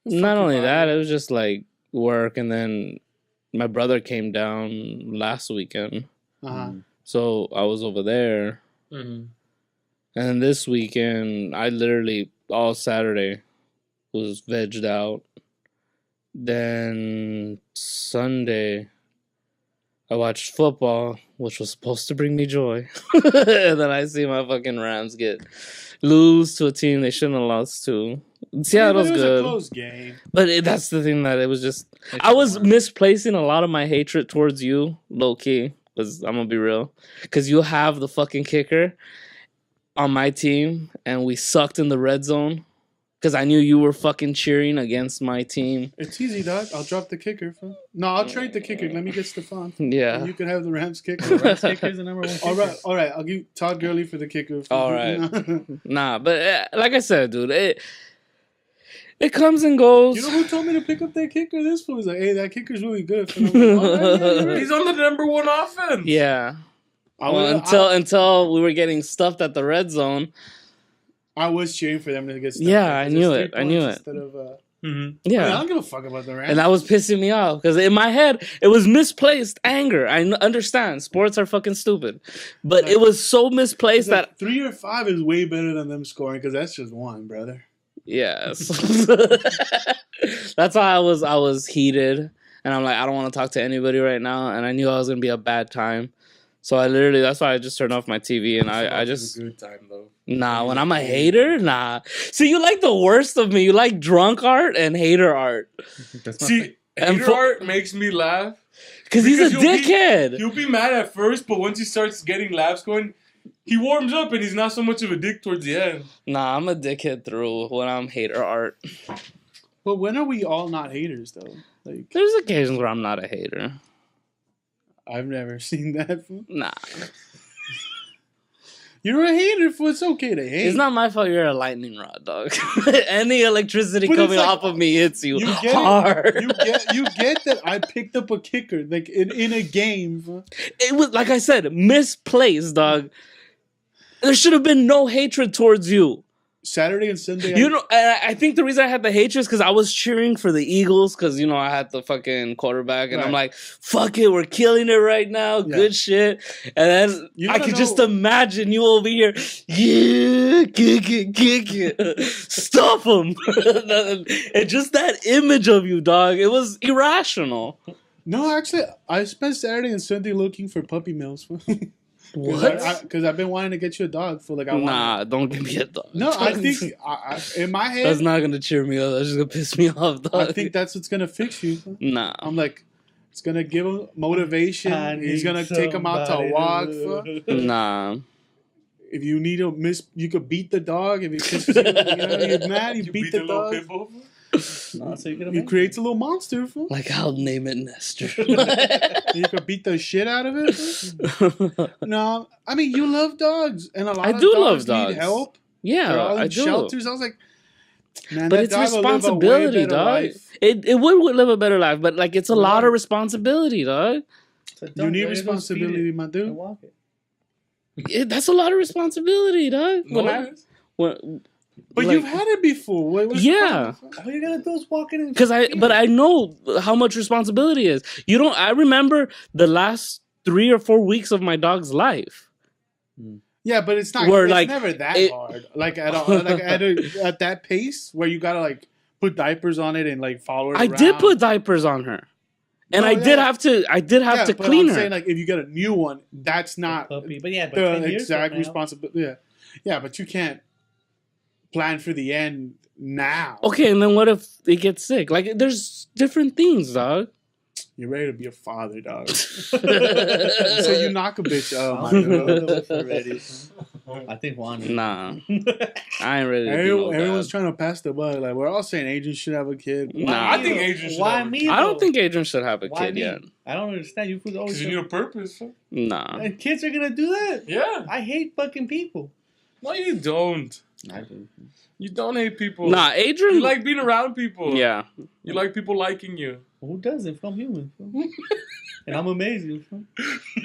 Not only that, it was just like work. And then my brother came down last weekend. Uh-huh. So I was over there. Mm-hmm. And this weekend, I literally, all Saturday, was vegged out. Then Sunday, I watched football, which was supposed to bring me joy. And then I see my fucking Rams lose to a team they shouldn't have lost to. Seattle's good. It was a close game. But that's the thing that it was just... I was misplacing a lot of my hatred towards you, low-key. Because I'm going to be real. Because you have the fucking kicker on my team, and we sucked in the red zone. Because I knew you were fucking cheering against my team. It's easy, dog. I'll drop the kicker. No, I'll trade the kicker. Let me get Stefan. Yeah. And you can have the Rams kicker. The Rams kicker is the number 1 kicker. All right. I'll give Todd Gurley for the kicker. All right. Nah, but like I said, dude, it comes and goes. You know who told me to pick up that kicker? This fool was like, hey, that kicker's really good. And I'm like, right. He's on the number 1 offense. Yeah. Until we were getting stuffed at the red zone. I was cheering for them to get stuffed. Yeah, I knew it. Instead of, Yeah. I mean, I don't give a fuck about the Rams. And that was pissing me off. Because in my head, it was misplaced anger. I understand. Sports are fucking stupid. But it was so misplaced that... 3 or 5 is way better than them scoring. Because that's just 1, brother. Yes. That's why I was heated. And I'm like, I don't want to talk to anybody right now. And I knew I was going to be a bad time. So that's why I just turned off my TV. And I just... It was a good time, though. Nah, when I'm a hater, nah. See, you like the worst of me. You like drunk art and hater art. See, hater art makes me laugh Because he's a dickhead. He'll be mad at first, but once he starts getting laps going, he warms up and he's not so much of a dick towards the end. Nah, I'm a dickhead through when I'm hater art. But when are we all not haters, though? Like, there's occasions where I'm not a hater. I've never seen that. Nah. You're a hater, fool. It's okay to hate. It's not my fault you're a lightning rod, dog. Any electricity coming off of me hits you hard. You get that I picked up a kicker, like in a game. It was, like I said, misplaced, dog. There should have been no hatred towards you. Saturday and Sunday. You know, and I think the reason I had the hatred is because I was cheering for the Eagles because, you know, I had the fucking quarterback and I'm like, fuck it, we're killing it right now. Yeah. Good shit. And then I could just imagine you over here. Yeah, kick it. Stop him. And just that image of you, dog, it was irrational. No, actually, I spent Saturday and Sunday looking for puppy mills. What? Because I've been wanting to get you a dog for like. Don't give me a dog. No, I think in my head that's not gonna cheer me up. That's just gonna piss me off, dog. I think that's what's gonna fix you. Nah, I'm like, it's gonna give him motivation. He's gonna take him out to walk. Nah. If you need a you could beat the dog. If you're mad, you beat the dog. No, so you create a little monster. Like I'll name it Nestor. You could beat the shit out of it. No, I mean you love dogs, and a lot of dogs need help. Yeah, they're all in I do. Shelters. I was like, man, but it's responsibility, dog. It would live a better life, but like it's a lot of responsibility, dog. So you need responsibility, my dude. Walk it. That's a lot of responsibility, dog. But like, you've had it before. Yeah. All you gotta do is walk in. But I know how much responsibility is. I remember the last 3 or 4 weeks of my dog's life. Yeah, but it's not. It's never that hard. Like at all. Like at that pace where you gotta like put diapers on it and like follow her. I did put diapers on her, and I did have to. I did have to clean her. I'm saying like if you get a new one, that's not puppy. But yeah, the exact responsibility. Yeah, but you can't plan for the end now. Okay, and then what if it gets sick? Like, there's different things, dog. You're ready to be a father, dog. So you knock a bitch up. I think Juan. Nah, I ain't ready. Everyone's trying to pass the buck. Like we're all saying, Adrian should have a kid. Nah, I think Adrian should. Why me? I don't think Adrian should have a kid yet. I don't understand. You always because you need a purpose. Huh? Nah, and kids are gonna do that. Yeah, I hate fucking people. No, you don't. I do. You don't hate people. Nah, Adrian. You like being around people. Yeah. You like people liking you. Well, who doesn't? I'm human. And I'm amazing.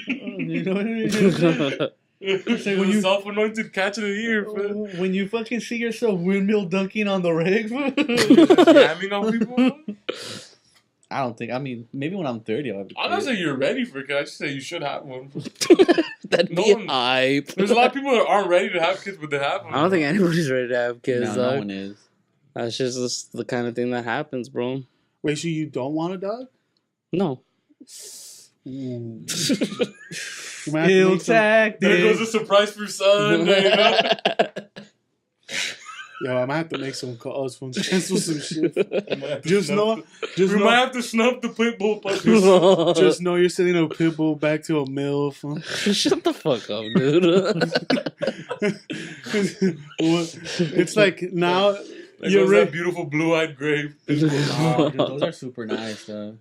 You know what I mean? So when you self-anointed catch of the year. When you fucking see yourself windmill dunking on the reg. Jamming on people. I don't think. I mean, maybe when I'm 30, I'll have a kid. I'm not saying you're ready for it. I just say you should have one. That'd be hype. There's a lot of people that aren't ready to have kids, but they have one. I don't think anybody's ready to have kids. No one is. That's just the kind of thing that happens, bro. Wait, so you don't want a dog? No. Ill tactic. There goes a surprise for Sunday. You know? Yo, I might have to make some calls from cancel some shit. We might have to snuff the pit bull puppies. Just know you're sending a pit bull back to a MILF. Shut the fuck up, dude. It's like now you're that beautiful blue-eyed grave. Oh, dude, those are super nice, though.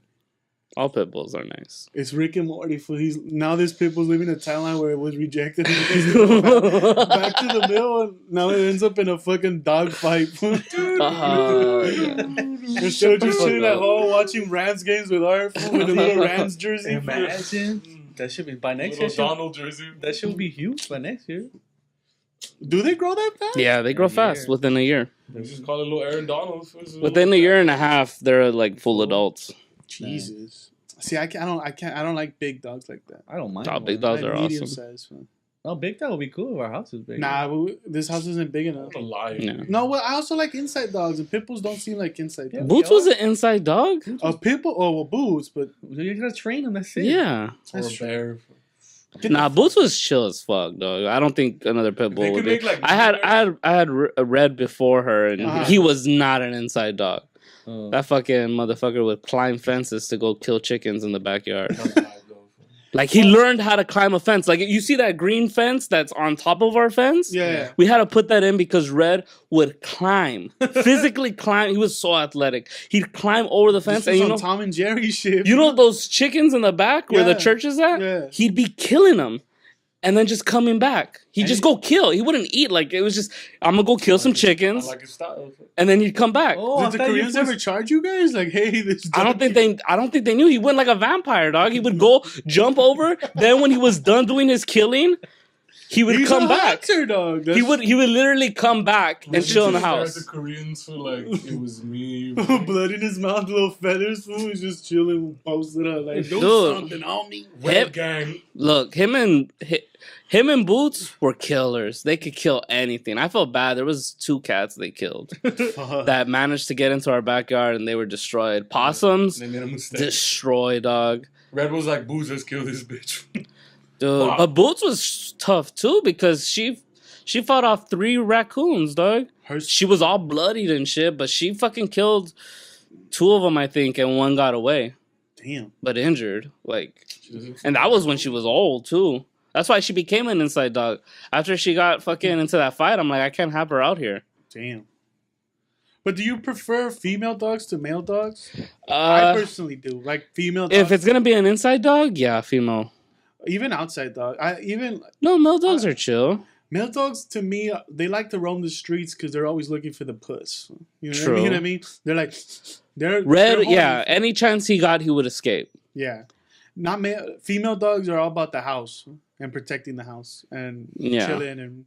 All pit bulls are nice. It's Rick and Morty. Now this pit bull's living in a timeline where it was rejected. Back to the mill, and now it ends up in a fucking dog fight. Instead of just sitting at home watching Rams games with our with a little Rams jersey. Imagine. That should be by next year. Donald jersey. That should be huge by next year. Do they grow that fast? Yeah, they grow fast within a year. They just call it little Aaron Donald. Within a year and a half, they're like full adults. Jesus. See, I don't like big dogs like that. I don't mind. Oh, big dogs are awesome. Size, oh, big dog would be cool if our house is big. Nah, this house isn't big enough. I'm a liar. Yeah. No, well, I also like inside dogs, and pit bulls don't seem like inside dogs. Boots was an inside dog? A pit bull? Oh, well, Boots, but... You're going to train them, that's it. Yeah. Or a bear. Nah, Boots was chill as fuck, dog. I don't think another pit bull would be. I had a Red before her, and he was not an inside dog. That fucking motherfucker would climb fences to go kill chickens in the backyard. Like, he learned how to climb a fence. Like, you see that green fence that's on top of our fence? Yeah. We had to put that in because Red would climb. Physically climb. He was so athletic. He'd climb over the fence. This was on Tom and Jerry shit. You know those chickens in the back where the church is at? Yeah. He'd be killing them. And then just coming back. He'd just go kill. He wouldn't eat. Like, it was just, I'm going to go kill some chickens. Like his style. And then he'd come back. Did the Koreans ever charge you guys? Like, hey, this I don't think they knew. He went like a vampire, dog. He would go jump over. Then when he was done doing his killing, he would come back. Hunter, dog. He would literally come back and chill in the house. The Koreans feel like it was me. Blood in his mouth, little feathers. Fool, he's just chilling, posted up like, do something on me. Red gang. Look, him and Boots were killers. They could kill anything. I felt bad. There was 2 cats they killed that managed to get into our backyard and they were destroyed. Possums, They made a mistake. destroyed, dog. Red was like, Booze, let's kill this bitch. Dude, Wow. but Boots was tough too because she fought off 3 raccoons, dog. She was all bloodied and shit, but she fucking killed 2 of them, I think, and 1 got away. Damn. But injured, like, and that was when she was old too. That's why she became an inside dog. After she got fucking into that fight, I'm like, I can't have her out here. Damn. But do you prefer female dogs to male dogs? I personally do. Like female dogs. If it's gonna be an inside dog, yeah, female. Even outside dog. No, male dogs are chill. Male dogs, to me, they like to roam the streets because they're always looking for the puss. You know True. what I mean? They're like, they're Red, yeah. Any chance he got, he would escape. Yeah. Not male. Female dogs are all about the house and protecting the house and chilling and.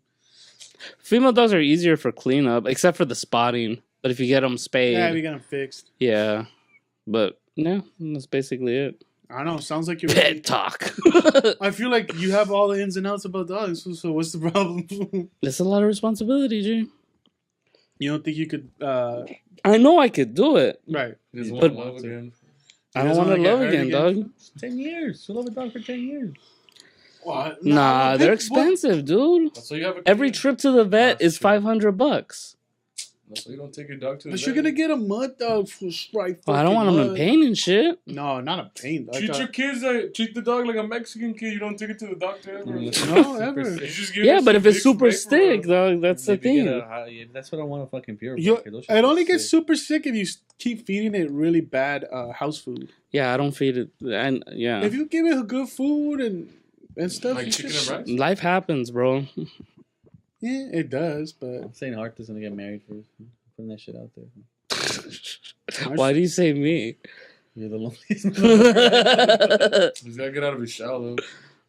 Female dogs are easier for cleanup, except for the spotting. But if you get them spayed, Yeah, we got them fixed. Yeah, but yeah, that's basically it. I don't know. Sounds like you're pet talk. I feel like you have all the ins and outs about dogs. So what's the problem? It's a lot of responsibility, G. You don't think you could? I know I could do it. Right. But love again. I don't want to love again, dog. 10 years. You'll love a dog for 10 years. What? Nah, they're expensive, dude. So you have Every trip to the vet is $500. So you don't take your dog to the But vet. you're gonna get a mud dog for strike. Well, I don't want them in pain and shit. No, not a pain. Like Treat your kids treat the dog like a Mexican kid. You don't take it to the doctor ever. No, ever. You just give Yeah, it but some if it's big super spray stick, for dog, that's the thing. That's what I want to fucking purify. It only gets super sick if you keep feeding it really bad house food. Yeah, I don't feed it. And yeah, If you give it good food and stuff, Like you chicken just- and rice? life happens, bro. Yeah, it does. But I'm saying Arthur's gonna get married first. Putting that shit out there. Why do you say me? You're the loneliest. He's gotta get out of his shell though.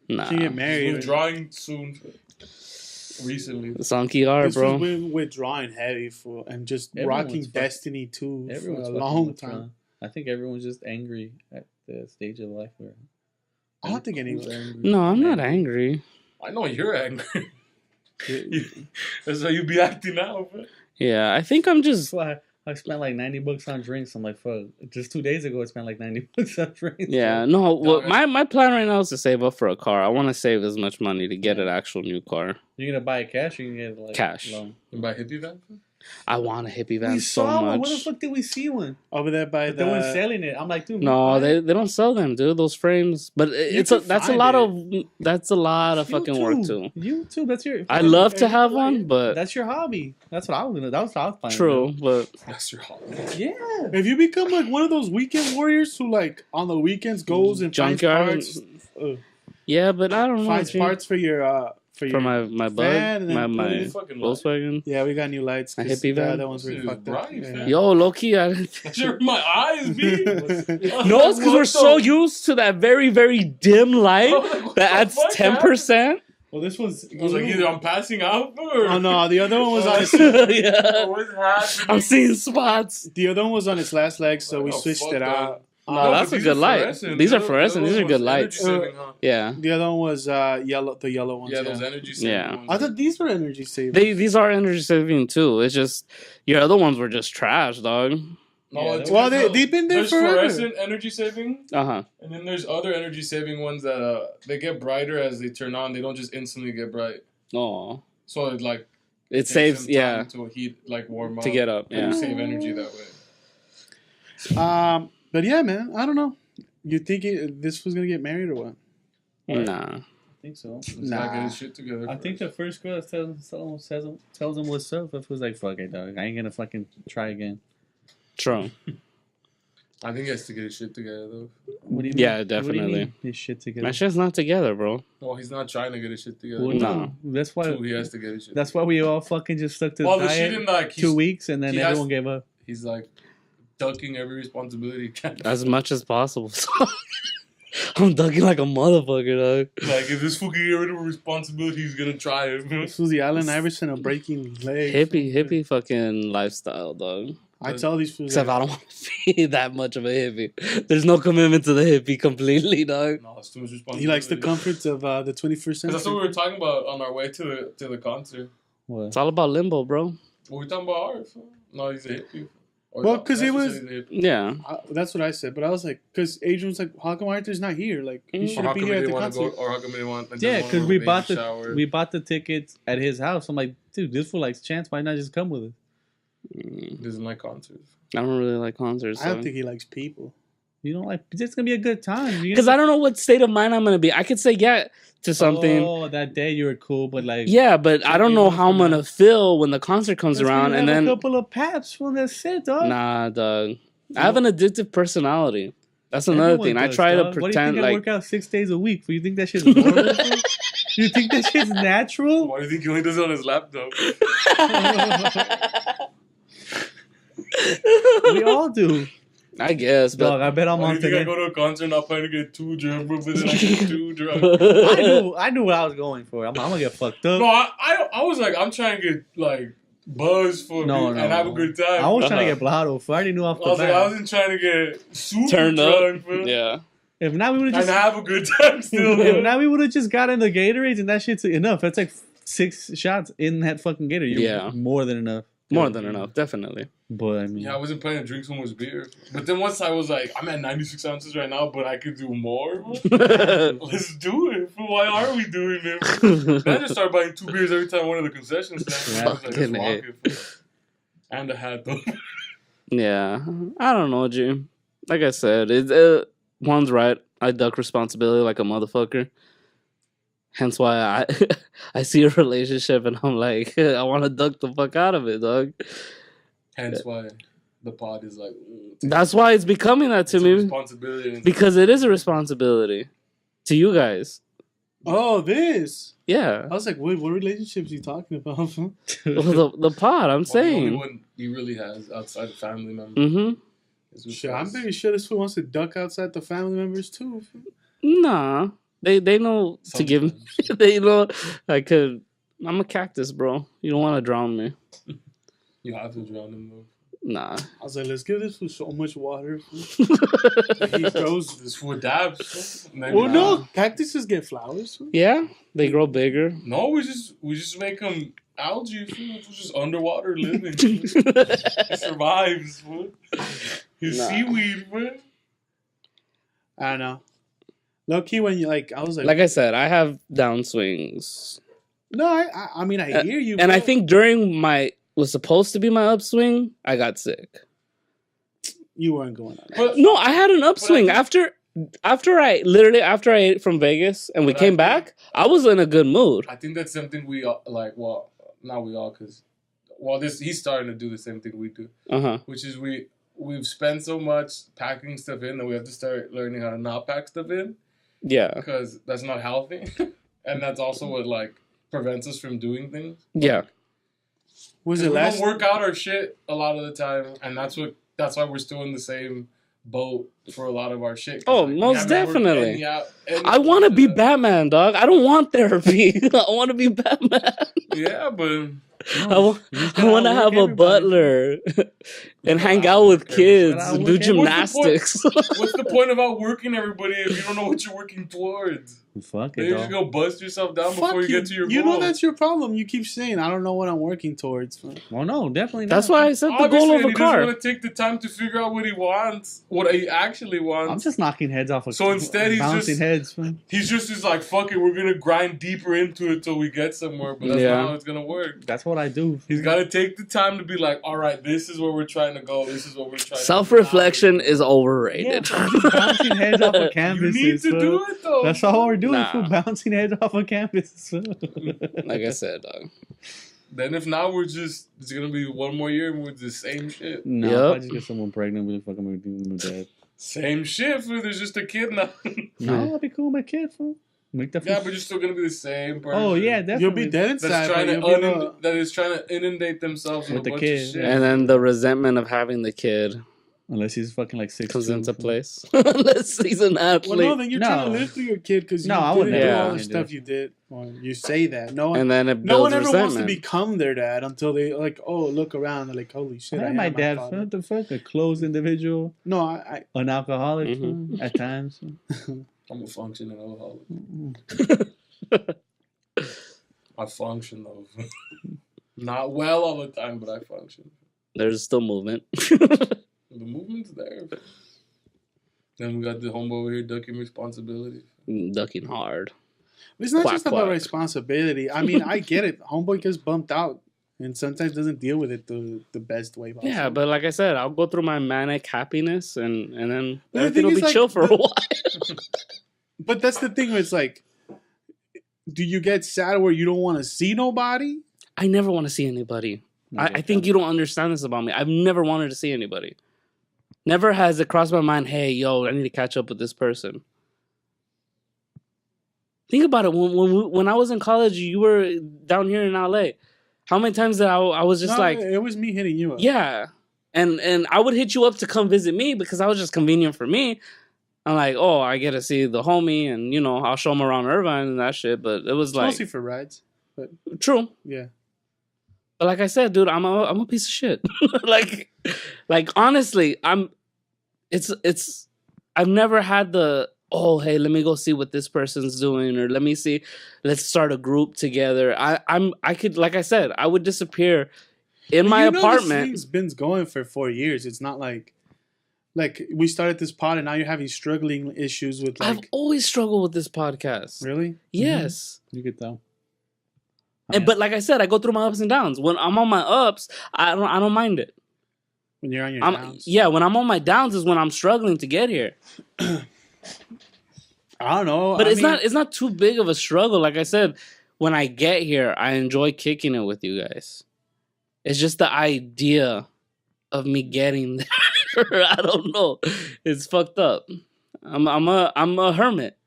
Nah, you get He's married. withdrawing soon. Recently. it's on KR, This bro. was been withdrawing heavy and just Everyone's rocking fucking- Destiny 2 for Everyone's a fucking long withdrawn. time. I think everyone's just angry at the stage of life where. I don't think anyone's angry. No, I'm not angry. I know you're angry. That's how you be acting now, bro. Yeah, I think I'm just. That's why I spent like $90 on drinks. I'm like, fuck. Just 2 days ago, I spent like $90 on drinks. Yeah, no. Well, Okay. my plan right now is to save up for a car. I want to save as much money to get an actual new car. You're gonna buy it cash or you can get it like Cash. loan? You buy hippie van? I want a hippie van We so saw one. much. Where the fuck did we see one? over there by But they weren't the. selling it. I'm like, dude. No, buy it. they don't sell them, dude. Those frames, but it's can that's a find lot it. of fucking work too. YouTube. That's your. I love to have one, but That's your hobby. That's what I was gonna. That was what I was planning. true, but That's your hobby. Yeah. If you become like one of those weekend warriors who like on the weekends goes and finds Junkyard. parts, yeah, but I don't know. finds G. parts for your for my bug, van and then my put it- Fucking Volkswagen. Yeah, we got new lights. A 'cause hippie the van? other ones were This is fucked up. right, Yeah. fam. Yo, Loki, Sure, my eyes, B. no, it's because we're so used to that very, very dim light that adds 10%. Well, this one's. I was like, either I'm passing out or. Oh no, the other one was on its. Yeah, What's happening? I'm seeing spots. The other one was on its last leg, so we Oh, switched fuck it that. out. No, that's but a these good are light. fluorescent. These are The other fluorescent. These are ones good energy lights. saving, huh? Yeah, The other one was yellow. The yellow ones. Yeah, those energy saving Yeah. ones. I thought these were energy saving. these are energy saving too. It's just your other ones were just trash, dog. No, Yeah, it's well, because they've been there there's forever. fluorescent energy saving, Uh-huh. and then there's other energy saving ones that they get brighter as they turn on. They don't just instantly get bright. Oh, So it like it takes saves. some Yeah, time to heat, like warm up to get up. and Yeah. you save energy that way. But yeah, man, I don't know. You think this was gonna get married or what? Nah. I think so. Not getting shit together. I think the first girl that tells him what's up, it was like, fuck it, dog. I ain't gonna fucking try again. True. I think he has to get his shit together, though. What do you Yeah, mean? definitely. What do you mean, his shit together? My shit's not together, bro. Well, he's not trying to get his shit together. Well, No. That's why. He has to get his shit That's why we all fucking just stuck to the Well, the diet shit in, like, 2 weeks, and then he everyone gave up. He's like ducking every responsibility. As much as possible. I'm ducking like a motherfucker, dog. Like, if this fool can get rid of a responsibility, he's gonna try it. This was the Allen Iverson of breaking legs. Hippie fucking lifestyle, dog. I tell these fools. Except I don't want to be that much of a hippie. There's no commitment to the hippie completely, dog. No, it's too much responsibility. He likes the comforts of the 21st century. That's what we were talking about on our way to the concert. What? It's all about limbo, bro. Were we talking about art? No, he's a hippie. Or Well, no, 'cause that's he what was- said he's a hippie. Yeah. That's what I said, but I was like, because Adrian was like, how come Arthur's not here? Like, he Or how shouldn't be come here he at the didn't want to go? concert. Or how come he didn't want? Yeah, because we bought shower. we bought the tickets at his house. I'm like, dude, this fool likes Chance. Why not just come with us? He doesn't like concerts. I don't really like concerts. I don't think he likes people. You don't like? It's gonna be a good time. Because I don't know what state of mind I'm going to be. I could say yeah to something. Oh, that day you were cool, but like, Yeah, but I don't know how I'm going to feel when the concert comes around. And then, a couple of paps from the sit, dog. nah, dog. I have an addictive personality. That's another Everyone thing. I does, try to dog. What do you pretend think I like. work out 6 days a week? Do you think that shit's normal? You think that shit's natural? Why do you think he only does it on his laptop? We all do. I guess, but Dog, I bet I'm Why do on you think I today. go to a concert not planning to get too drunk, but then I get too drunk? I knew what I was going for. I'm gonna get fucked up. No, I was like, I'm trying to get like buzzed for No, me no, and have a no. good time. I was trying to get blotto. I already knew off I the was like, I bat. wasn't trying to get super turned drunk, up. bro. Yeah. If not, we would have And just. have a good time still. If bro. not, we would have just gotten the Gatorades, and that shit's enough. That's like 6 shots in that fucking Gator. Yeah. More than enough. More than enough, definitely. But I mean, Yeah, I wasn't planning to drink so much beer. But then once I was like, I'm at 96 ounces right now, but I could do more. Bro. Let's do it. Why are we doing it? Then I just started buying 2 beers every time I went to the concession stand. I was like, let's Fucking walk it. And a hat, though. Yeah. I don't know, G. Like I said, Juan's right. I duck responsibility like a motherfucker. Hence why I see a relationship and I'm like, I want to duck the fuck out of it, dog. Hence why the pod is like... That's why it's becoming that to it's a me. responsibility. Because it is a responsibility to you guys. Oh, this. Yeah. I was like, wait, what relationships are you talking about? Well, the pod, I'm The only saying. one he really has outside of family members. Mm-hmm. is with Shit, I'm us. pretty sure this fool wants to duck outside the family members too. Nah. They know to give me. Sometimes. They know I'm a cactus, bro. You don't want to drown me. You have to drown him, though. Nah. I was like, let's give this fool so much water. He throws. This fool dabs. And then- Well, no, cactuses get flowers. Yeah, they grow bigger. No, we just make him algae. Fool. It's just underwater living. He survives. Fool. He's Nah. seaweed, bro. I don't know. Low key, when you like, I was like, Like I said, I have downswings. no, I mean, I hear you. And bro. I think during was supposed to be my upswing, I got sick. you weren't going on. That. But No, I had an upswing But after I ate from Vegas and we But I came think- back. I was in a good mood. I think that's something we all, like. Well, not we all, because he's starting to do the same thing we do, which is we've spent so much packing stuff in that we have to start learning how to not pack stuff in. Yeah, Because that's not healthy, and that's also what like prevents us from doing things. yeah. Was We it don't last? work out our shit a lot of the time, and that's why we're still in the same boat for a lot of our shit. 'Cause, Oh, we most haven't worked definitely. any I want to be shit. Batman, dog. I don't want therapy. I want to be Batman. Yeah, but I want to have a butler and hang out with kids and do gymnastics. what's the point of outworking everybody if you don't know what you're working towards? fuck Then it, you just dog. go bust yourself down Fuck before you get to your You goal. know that's your problem. You keep saying, I don't know what I'm working towards. Well, no, definitely not. That's why I set the Obviously, goal of and a he doesn't car. want to take the time to figure out what he wants, what he actually actually wants. I'm just knocking heads off. So instead, he's just like, fuck it, we're gonna grind deeper into it till we get somewhere. But that's not how it's gonna work. That's what I do. He's got to take the time to be like, all right, this is where we're trying to go. This is what we're trying. Self-reflection is overrated. Yeah, bouncing heads off of campuses. You need to do it though. That's all we're doing. For bouncing heads off of campuses. Like I said, dog. Then if not, it's gonna be one more year with the same shit. No, if I just get someone pregnant with a fucking dad. Same shit, fool. There's just a kid now. No, I'll be cool with my kid, fool. Yeah, but you're still gonna be the same person. Oh yeah, definitely. You'll be dead inside. That is trying to inundate themselves with a bunch of shit. And then the resentment of having the kid. Unless he's fucking like 6 comes into place. Unless he's an athlete. Well, no, then you're trying to live through your kid because you didn't do all the stuff you did. Well, you say that. No one ever wants to become their dad until they like, oh, look around. They're like, holy shit. I my dad. What the fuck? A closed individual. No, an alcoholic at times. I'm a functioning alcoholic. I function though. Not well all the time, but I function. There's still movement. The movement's there. Then we got the homeboy over here ducking responsibility. Ducking hard. It's not just about responsibility. I mean, I get it. Homeboy gets bumped out and sometimes doesn't deal with it the best way possible. Yeah, but like I said, I'll go through my manic happiness and then everything will be like, chill for a while. But that's the thing. It's like, do you get sad where you don't want to see nobody? I never want to see anybody. I think you don't understand this about me. I've never wanted to see anybody. Never has it crossed my mind, hey, yo, I need to catch up with this person. Think about it. When I was in college, you were down here in LA. How many times that I was just like... It was me hitting you up. Yeah. And I would hit you up to come visit me because I was just convenient for me. I'm like, oh, I get to see the homie and, you know, I'll show him around Irvine and that shit. But it was like... Mostly for rides. But true. Yeah. But like I said, dude, I'm a piece of shit. like honestly, I've never had the, oh, hey, let me go see what this person's doing, or let's start a group together. I could, like I said, I would disappear in my apartment. This thing's been going for 4 years. It's not like we started this pod and now you're having struggling issues with like. I've always struggled with this podcast. Really? Yes. Mm-hmm. You could tell. But like I said, I go through my ups and downs. When I'm on my ups, I don't mind it. When you're on your downs, yeah. When I'm on my downs is when I'm struggling to get here. I don't know, but it's not too big of a struggle. Like I said, when I get here, I enjoy kicking it with you guys. It's just the idea of me getting there. I don't know. It's fucked up. I'm a hermit.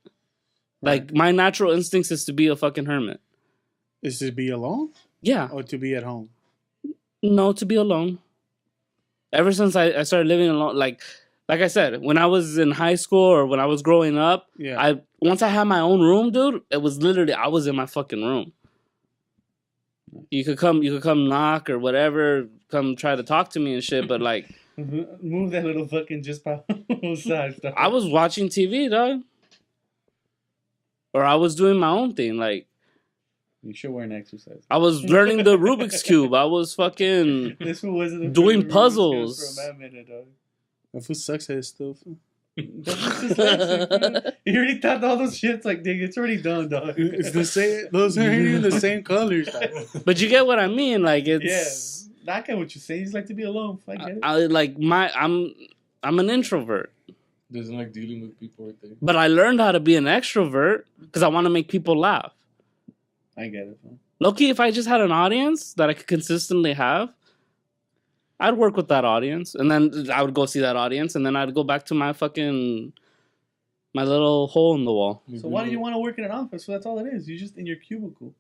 Like my natural instincts is to be a fucking hermit. Is to be alone? Yeah. Or to be at home? No, to be alone. Ever since I started living alone, like I said, when I was in high school or when I was growing up, once I had my own room, dude, it was literally I was in my fucking room. You could come knock or whatever, come try to talk to me and shit, but like move that little fucking just outside. I was watching TV, dog. Or I was doing my own thing, like. You should wear an exercise. I was learning the Rubik's Cube. I was fucking doing puzzles. That fool sucks at his stuff. He already thought all those shits like, dude, it's already done, dog. It's the same. Those are even the same colors. But you get what I mean, like it's. Yeah, I get what you're saying. He's like to be alone. I get it. I'm an introvert. Doesn't like dealing with people, I think. But I learned how to be an extrovert because I want to make people laugh. I get it. Low-key, if I just had an audience that I could consistently have, I'd work with that audience. And then I would go see that audience. And then I'd go back to my little hole in the wall. So why do you want to work in an office? So that's all it is. You're just in your cubicle.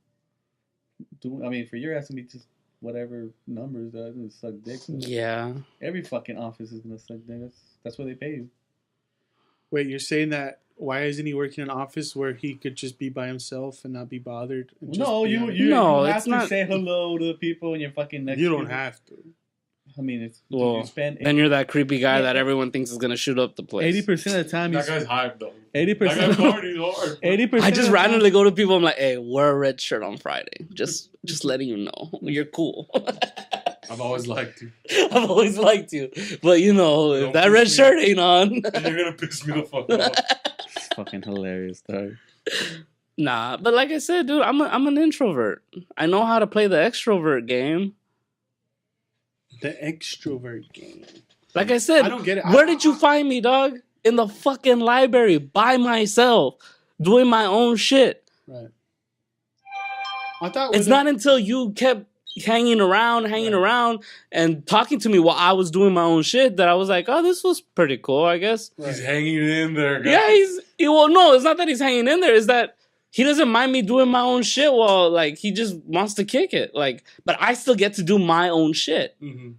For your ass to be just whatever numbers that suck dick. Yeah. Every fucking office is going to suck dick. That's what they pay you. Wait, you're saying that why isn't he working in an office where he could just be by himself and not be bothered? No, you have to say hello to people in your fucking next. You don't have to. I mean, it's then you're that creepy guy that everyone thinks is gonna shoot up the place. 80% of the time, that guy's hyped though. 80%. That guy's party's hard. 80%. I just randomly go to people. I'm like, hey, wear a red shirt on Friday. Just letting you know you're cool. I've always liked you. I've always liked you. But, you know, if that red shirt ain't on... You're going to piss me the fuck off. It's fucking hilarious, dog. Nah, but like I said, dude, I'm an introvert. I know how to play the extrovert game. The extrovert game. Like I said, I don't get it. Where did you find me, dog? In the fucking library by myself, doing my own shit. Right. I thought it's not until you kept hanging around, and talking to me while I was doing my own shit that I was like, oh, this was pretty cool, I guess. Right. He's hanging in there, guys. Yeah, well, no, it's not that he's hanging in there. It's that he doesn't mind me doing my own shit while, like, he just wants to kick it. Like, but I still get to do my own shit. Mm-hmm.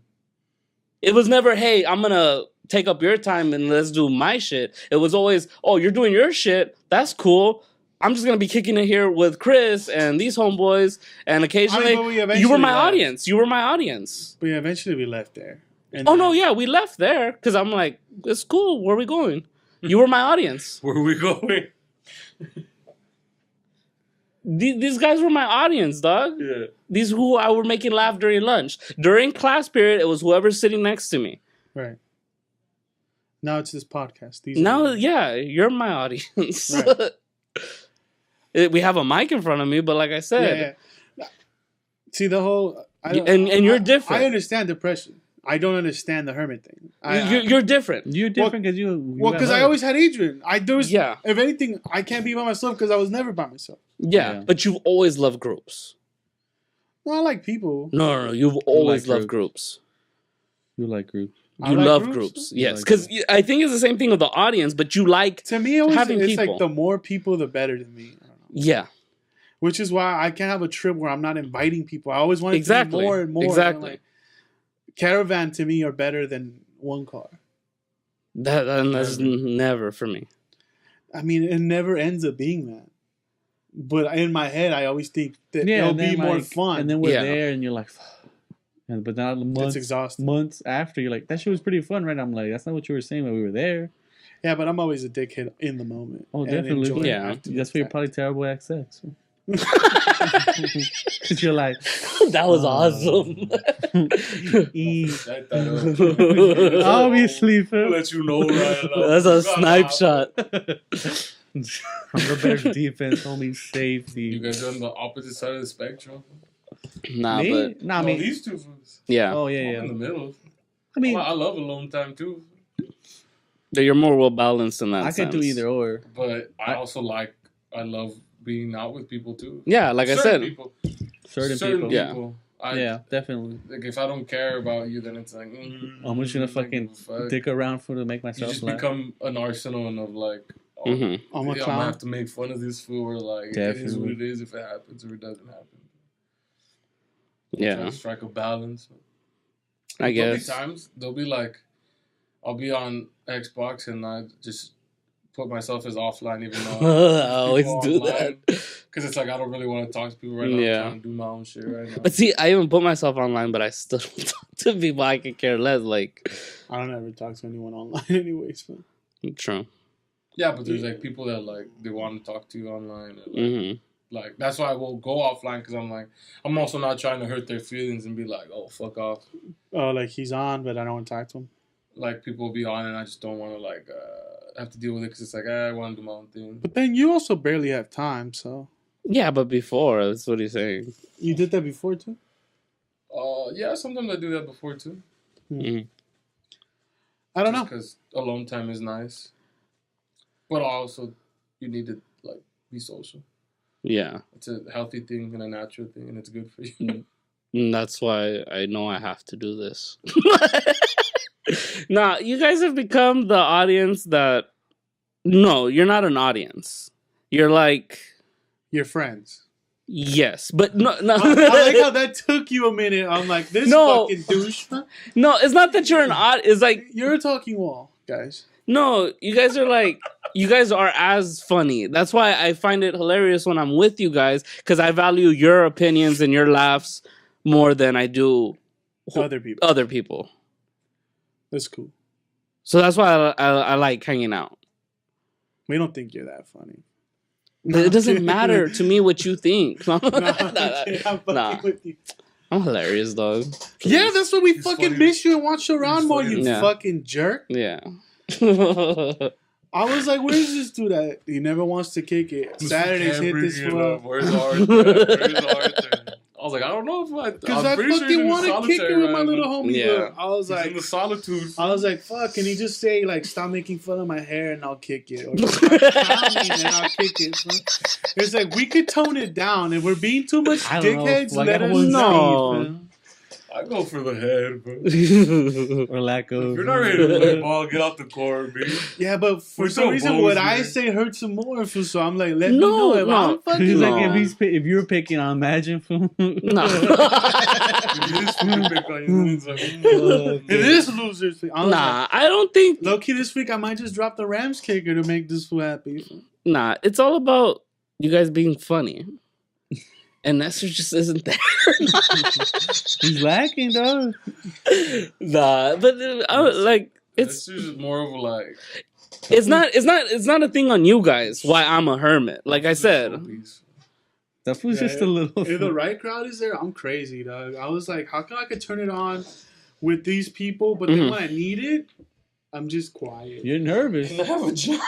It was never, hey, I'm going to take up your time and let's do my shit. It was always, oh, you're doing your shit. That's cool. I'm just going to be kicking it here with Chris and these homeboys. And occasionally, you were my audience. You were my audience. But yeah, eventually we left there. And no, yeah, we left there because I'm like, it's cool. Where are we going? You were my audience. Where are we going? These guys were my audience, dog. Yeah. These who I were making laugh during lunch. During class period, it was whoever's sitting next to me. Right. Now it's this podcast. Yeah, you're my audience. Right. We have a mic in front of me, but like I said... Yeah. See, the whole... And you're different. I understand depression. I don't understand the hermit thing. You're different. You're different because because I always had Adrian. Yeah. If anything, I can't be by myself because I was never by myself. Yeah, but you've always loved groups. No, I like people. No, you've always loved groups. You like groups. You love groups. Yes, because I think it's the same thing with the audience, but you like to me, it's like the more people, the better to me. I don't know. Yeah. Which is why I can't have a trip where I'm not inviting people. I always want it to be more and more. Exactly. Like, caravan to me are better than one car. That's never for me. I mean, it never ends up being that. But in my head, I always think that it'll be more fun. And then we're there, and you're like, but now it's exhausting. Months after, you're like, that shit was pretty fun, right? I'm like, that's not what you were saying when we were there. Yeah, but I'm always a dickhead in the moment. Oh, definitely. Yeah, that's why you're probably terrible at sex. Because you're like, that was awesome. Obviously, Phil. Let you know right now. That's a snipe shot. The best defense, homie, safety. You guys are on the opposite side of the spectrum. Nah, me? but I mean these two fools. Yeah. Oh yeah. I'm in the middle. I mean, I love alone time too. You're more well balanced in that. I could do either or, but I also I love being out with people too. Yeah, like certain I said, people. Certain people. Yeah. Yeah, definitely. Like if I don't care about you, then it's like I'm just gonna fucking dick around for to make myself. You just laugh. become an arsenal of like. I'm a I'm clown. gonna have to make fun of this fool, or like Definitely. it is what it is if it happens or it doesn't happen. Yeah. Try to strike a balance. I guess. There'll be like, I'll be on Xbox and I just put myself as offline, even though I always do that. Because it's like I don't really want to talk to people right now. Yeah. I'm trying to do my own shit right now. But see, I even put myself online, but I still don't talk to people. I could care less. Like, I don't ever talk to anyone online, anyways. But. True. Yeah, but there's like people that like they want to talk to you online. And, like, Mm-hmm. Like that's why I will go offline because I'm like I'm also not trying to hurt their feelings and be like, oh fuck off. Oh, like he's on, but I don't want to talk to him. Like people will be on and I just don't want to like have to deal with it because it's like I want to do my own thing. But then you also barely have time, so. Yeah, but before, that's what he's saying. You did that before too? Yeah, sometimes I do that before too. Mm-hmm. I don't know. Because alone time is nice, but also you need to like be social. Yeah. It's a healthy thing and a natural thing, and it's good for you. And that's why I know I have to do this. Nah, you guys have become the audience that... No, you're not an audience. You're like... You're friends. Yes, but no. I like how that took you a minute. I'm like, this fucking douche. No, it's not that you're an audience. It's like... You're a talking wall, guys. No, you guys are like... You guys are as funny. That's why I find it hilarious when I'm with you guys, because I value your opinions and your laughs more than I do Other people. That's cool. So that's why I like hanging out. We don't think you're that funny. It doesn't matter to me what you think. I'm fucking with you. I'm hilarious, dog. Yeah, that's what we He's fucking funny. miss you and watch you around more, you Yeah. fucking jerk. Yeah. I was like, where's this dude at? He never wants to kick it. Saturdays hit this fool. Where's Arthur? Where's Arthur? I was like, I don't know if Because I fucking want to kick it with my little homie. Yeah. But I was He's like, in the solitude. I was like, fuck, can he just say, like, stop making fun of my hair and I'll kick it? Or stop frowning and I'll kick it. So it's like, we could tone it down. If we're being too much I don't know. dickheads, Like, let I us was know. I go for the head, bro. Or lack of. If you're not ready to play ball, get off the court, B. Yeah, but for We're some so reason, bones, what I man. say hurts him more. So I'm like, let me know if no. I'm fucking He's like, wrong. if you're picking on Imagine fool. No. It is losers. I was Nah, I don't think. like, low-key this week, I might just drop the Rams kicker to make this fool happy. Nah, it's all about you guys being funny. And Nestor just isn't there. He's lacking, dog. Nah, but like It's just more of a like. it's not a thing on you guys. Why I'm a hermit. Like I said, That fool's Yeah, just a little. If the right crowd is there, I'm crazy, dog. I was like, how come I could turn it on with these people, but then when I need it, I'm just quiet. You're nervous. Can I have a job?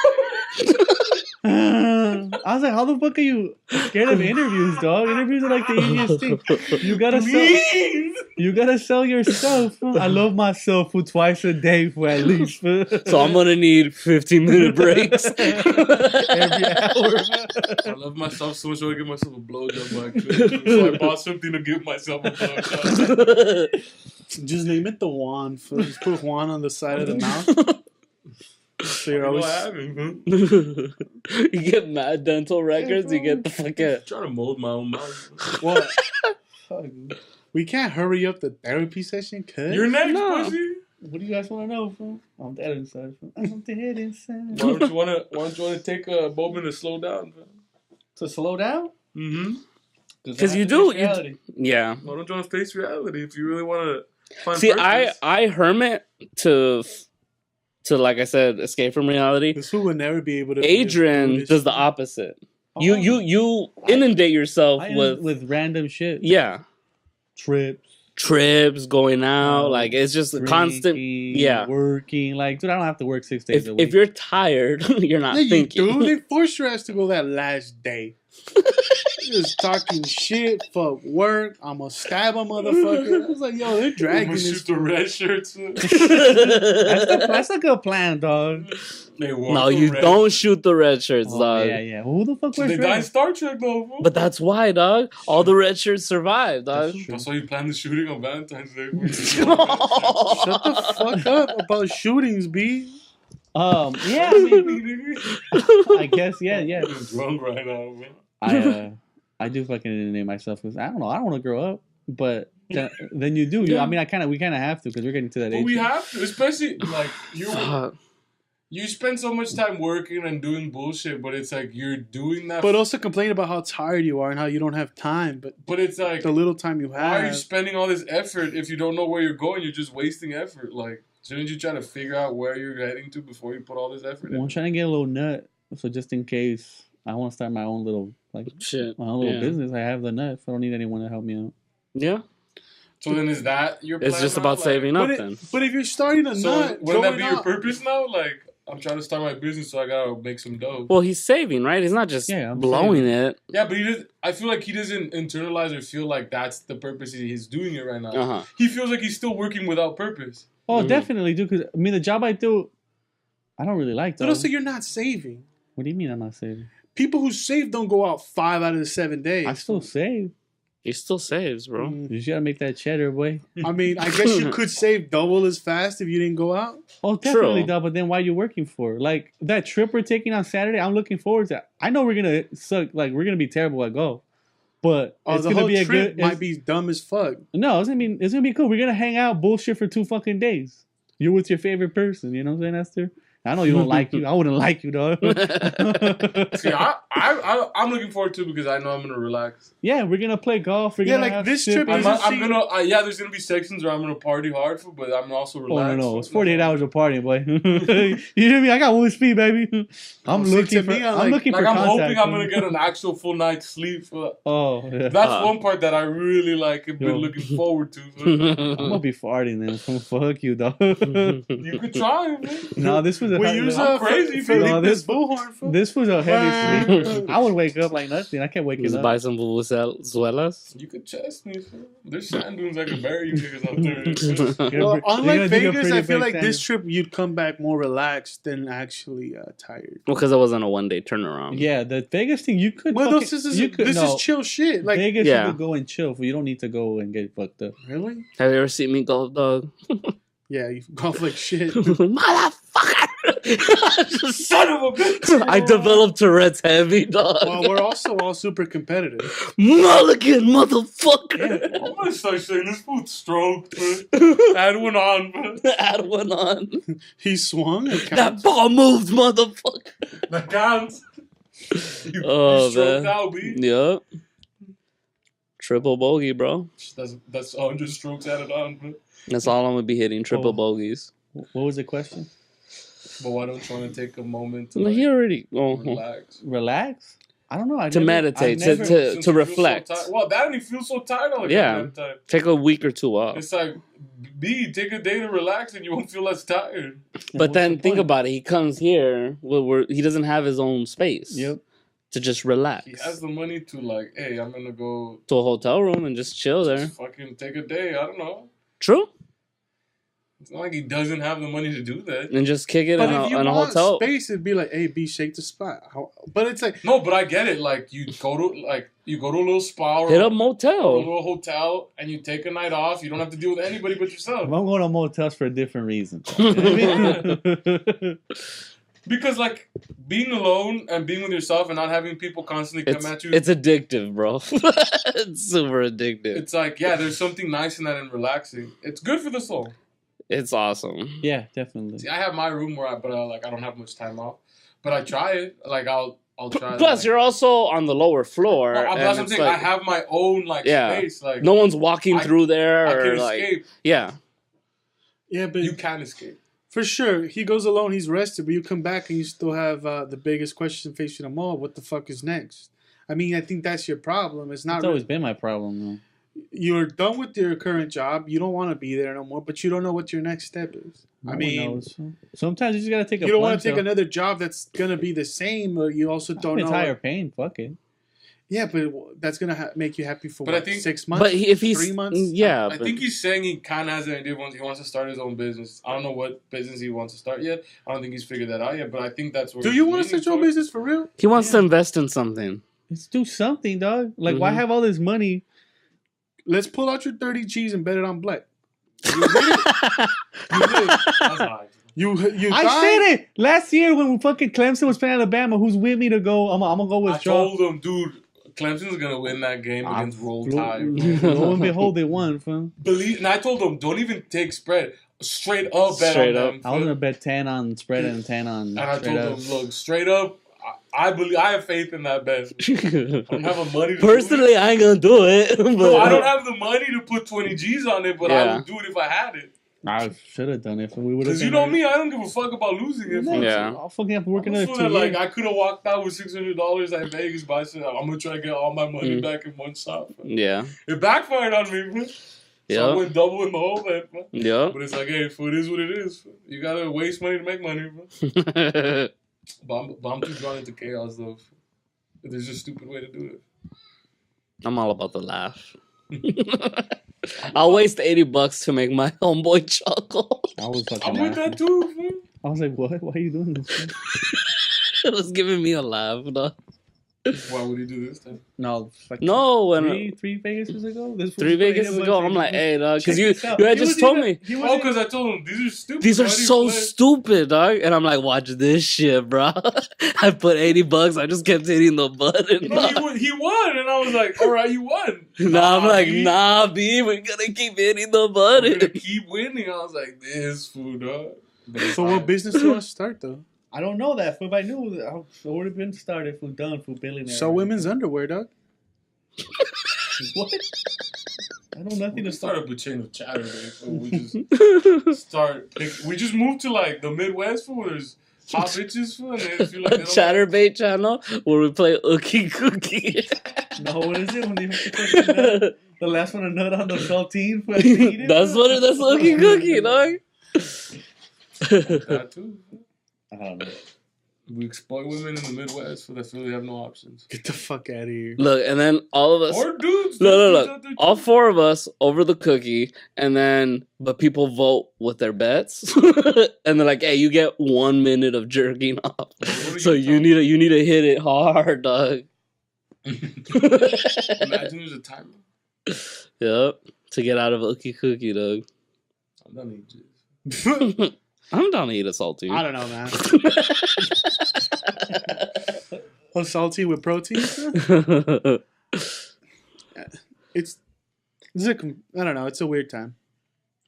I was like, how the fuck are you scared of interviews, dog? Interviews are like the easiest thing. You gotta sell. You gotta sell yourself. I love myself for twice a day for at least. so I'm gonna need 15-minute breaks. Every hour. I love myself so much I want to give myself a blowjob back. So I bought something to give myself a blowjob. Just name it the Juan. Just put Juan on the side of the mouth. So you're always You get mad dental records. You get the fucking. Trying to mold my own mouth. what? We can't hurry up the therapy session, cuz. You're next, No. pussy. What do you guys want to know, fool? I'm dead inside. Fool. I'm dead inside. Why don't you wanna take a moment to slow down? To slow down? Mm-hmm. Because you do. Yeah. Why don't you want to face reality if you really want to find See, purpose? I hermit to like I said, escape from reality. This fool would never be able to. Adrian does the opposite. Oh. You inundate yourself I with random shit. yeah, trips, going out. Like it's just a constant. Yeah, working. Like, dude, I don't have to work 6 days a week. if you're tired, you're not Yeah, you thinking. do. They forced your ass to go that last day. Just talking shit, fuck work. I'm gonna stab a motherfucker. I was like, yo, they're I'm dragging gonna this. shoot the red shirts. That's a good plan, dog. No, you don't shoot the red shirts, dog. Yeah. Who the fuck wears They died in red? Star Trek though. Fool. But that's why, dog. All the red shirts survive, dog. That's why you planned the shooting on Valentine's Day. Shut the fuck up about shootings, B. Yeah, I mean, I guess, yeah. I'm drunk right now, man. I do fucking name myself because I don't know. I don't want to grow up, but then you do. I mean, we kind of have to because we're getting to that But age. we have to, especially like Fuck. you spend so much time working and doing bullshit, but it's like you're doing that. But also complain about how tired you are and how you don't have time. But it's like the little time you why are you have. spending all this effort if you don't know where you're going? You're just wasting effort. Like, shouldn't you try to figure out where you're heading to before you put all this effort Well, I'm in? trying to get a little nut, so just in case I want to start my own little Shit. my own little Yeah. business, I have the nuts. I don't need anyone to help me out. Yeah. So then is that your plan It's just now? about Like, saving up But, then. but if you're starting a So nut, wouldn't that going be your out- purpose now? Like, I'm trying to start my business, so I gotta make some dough. Well, he's saving, right? He's not just Yeah, I'm blowing it. Yeah, but I feel like he doesn't internalize or feel like that's the purpose he's doing it right now. Uh-huh. He feels like he's still working without purpose. Oh, Mhm. definitely, dude. Because I mean, the job I do, I don't really like. But Though. also, you're not saving. What do you mean I'm not saving? People who save don't go out 5 out of the 7 days. I still save. He still saves, bro. Mm. You just gotta make that cheddar, boy. I mean, I guess you could save double as fast if you didn't go out. Oh, definitely, True. dog. But then why are you working for? Like that trip we're taking on Saturday, I'm looking forward to. I know we're gonna suck. Like we're gonna be terrible at golf, but Oh, it's the gonna whole be a trip good. might be dumb as fuck. No, it's gonna be cool. We're gonna hang out, bullshit for 2 fucking days. You're with your favorite person. You know what I'm saying, Esther? I know you don't like you. I wouldn't like you, dog. See, I'm looking forward to it because I know I'm gonna relax. Yeah, we're gonna play golf. We're gonna have this shit. trip. I'm gonna there's gonna be sections where I'm gonna party hard, but I'm also relaxed. Oh no, it's 48 hours of partying, boy. You hear me? I got one speed, baby. I'm looking for I'm contact, hoping I'm gonna get an actual full night's sleep. Oh, yeah. That's one part that I really like. Have been looking forward to. I'm gonna be farting then. Fuck you, dog. You could try, man. No, this was crazy. This was a heavy sleep. I would wake up like nothing. I kept waking up. Buy some vuvuzelas. You could chest me. There's sand dunes I can bury you niggas out there. Well, unlike Vegas, I feel like this trip you'd come back more relaxed than actually tired. Well, because it wasn't a 1-day turnaround. Yeah, the Vegas thing you could. Well, this is chill shit. Like Vegas, you could go and chill. You don't need to go and get fucked up. Really? Have you ever seen me golf, dog? Yeah, you golf like shit. Motherfucker! Son of a bitch! I developed Tourette's heavy, dog. Well, we're also all super competitive. Mulligan, motherfucker! I'm gonna start saying this food stroked, man. Add one on, man. Add one on. He swung. That ball moved, motherfucker. That counts. You stroked man. out, B. Yep. Triple bogey, bro. That's 100 strokes added on, man. That's all I'm gonna be hitting. Triple bogeys. What was the question? But why don't you want to take a moment to He already relax? Relax? I don't know. To meditate, to reflect. Well, that only feels so tired all the time. Take a week or two off. It's like, take a day to relax and you won't feel less tired. But then think about it. He comes here where he doesn't have his own space. Yep. To just relax. He has the money to like, hey, I'm gonna go to a hotel room and just chill there. Just fucking take a day. I don't know. True. It's not like he doesn't have the money to do that. And just kick it in a hotel. Space, it'd be like, hey, B, shake the spot. But it's like no, but I get it. Like you go to a little spa or hit a motel, or a little hotel, and you take a night off. You don't have to deal with anybody but yourself. I'm going to motels for a different reason. Because like being alone and being with yourself and not having people constantly come at you, it's addictive, bro. It's super addictive. It's like there's something nice in that and relaxing. It's good for the soul. It's awesome. Yeah, definitely. See, I have my room where I don't have much time off, but I try it. Like I'll try. Plus, you're also on the lower floor. No, that's what I'm saying. I have my own space. Like no one's walking through there. I can escape. Yeah, but you can escape. For sure, he goes alone, he's rested, but you come back and you still have the biggest question facing them all. What the fuck is next? I mean, I think that's your problem. It's always been my problem, though. You're done with your current job. You don't want to be there no more, but you don't know what your next step is. I mean, sometimes you just gotta take a. You don't want to take another job that's gonna be the same, but you also don't know. It's higher paying. Fuck it. Yeah, but that's gonna make you happy for I think 6 months. But if he's 3 months, I think he's saying he kind of has an idea. He wants to start his own business. I don't know what business he wants to start yet. I don't think he's figured that out yet. But I think that's where. Do you want to start your own business for real? He wants to invest in something. Let's do something, dog. Like, why have all this money? Let's pull out your 30 G's and bet it on black. You did it. You did. That's high. I said it last year when fucking Clemson was playing Alabama. Who's with me to go? I'm gonna go with. I told him, dude. Clemson's gonna win that game against Roll Tide. Lo and behold, they won, fam. And I told them, don't even take spread. Straight up bet on them. I was gonna bet 10 on spread and 10 on. And I told them, look, straight up, I have faith in that bet. I don't have the money. Personally, I ain't gonna do it. But no, I don't have the money to put 20 G's on it, but I would do it if I had it. I should have done it. Because you know me, I don't give a fuck about losing it. I'll fucking have to work another 2 years. Like, I could have walked out with $600 at Vegas, but I said, I'm going to try to get all my money back in one shot. Yeah. It backfired on me, man. So I went double in the hole, man. Yeah. But it's like, hey, it is what it is. You got to waste money to make money, man. But I'm too drawn into chaos, though. There's just a stupid way to do it. I'm all about the laugh. I'll waste $80 to make my homeboy chuckle. I was fucking. I'm with that too, man. I was like, what? Why are you doing this? It was giving me a laugh, though. Why would he do this then? No, like three Vegases ago. 3 Vegas ago. I'm like, hey, dog, because you had just told me. Because I told him these are stupid. These are so stupid, dog. And I'm like, watch this shit, bro. I put $80. I just kept hitting the button. No, he won, and I was like, all right, you won. I'm like, nah, B, we're gonna keep hitting the button. We're gonna keep winning. I was like, this fool, dog. So what business do you want to start though? I don't know that. If I knew, I've already been started. If done, for billionaire. So women's underwear, dog. What? I know nothing to start start. up a chain of chatter. So we just we just moved to like the Midwest where there's hot bitches. And they feel like a chatterbait channel where we play Ookie Cookie. No, what is it when they the last one to nut on the saltine? That's Ookie Cookie, dog. That too. I don't know. We exploit women in the Midwest, so they feel they have no options. Get the fuck out of here. Look, and then all of us. Or dudes. Look. All four of us over the cookie, and then but people vote with their bets, and they're like, "Hey, you get 1 minute of jerking off, so you need to hit it hard, dog." Imagine there's a timer. Yep, to get out of Ookie Cookie, dog. I'm done eating jizz. I'm down to eat a saltine. I don't know, man. A saltine with protein? I don't know. It's a weird time.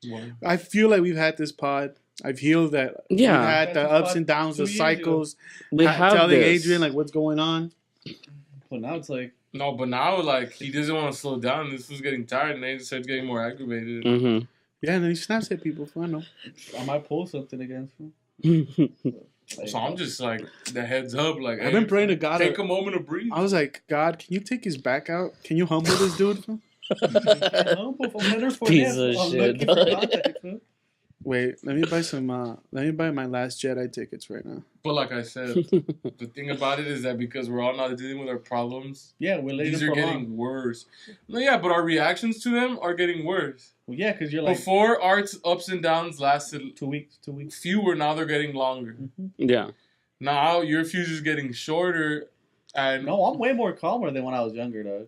Why? I feel like we've had this pod. I feel that we've had the ups and downs, the cycles. We have telling this. Adrian like what's going on. Well, now it's like No, but now like he doesn't want to slow down. This was getting tired, and then he starts getting more aggravated. Mm-hmm. Yeah, and then he snaps at people. I know. I might pull something against him. So I'm just like the heads up. Like I've been praying to God. Take a moment to breathe. I was like, God, can you take his back out? Can you humble this dude? Piece of shit. Wait, let me buy some. Let me buy my Last Jedi tickets right now. But like I said, the thing about it is that because we're all not dealing with our problems, these are getting worse. No, yeah, but our reactions to them are getting worse. Well, yeah, because you're like before art's ups and downs lasted 2 weeks. Fewer, now they're getting longer. Mm-hmm. Yeah. Now your fuse is getting shorter, and no, I'm way more calmer than when I was younger, though.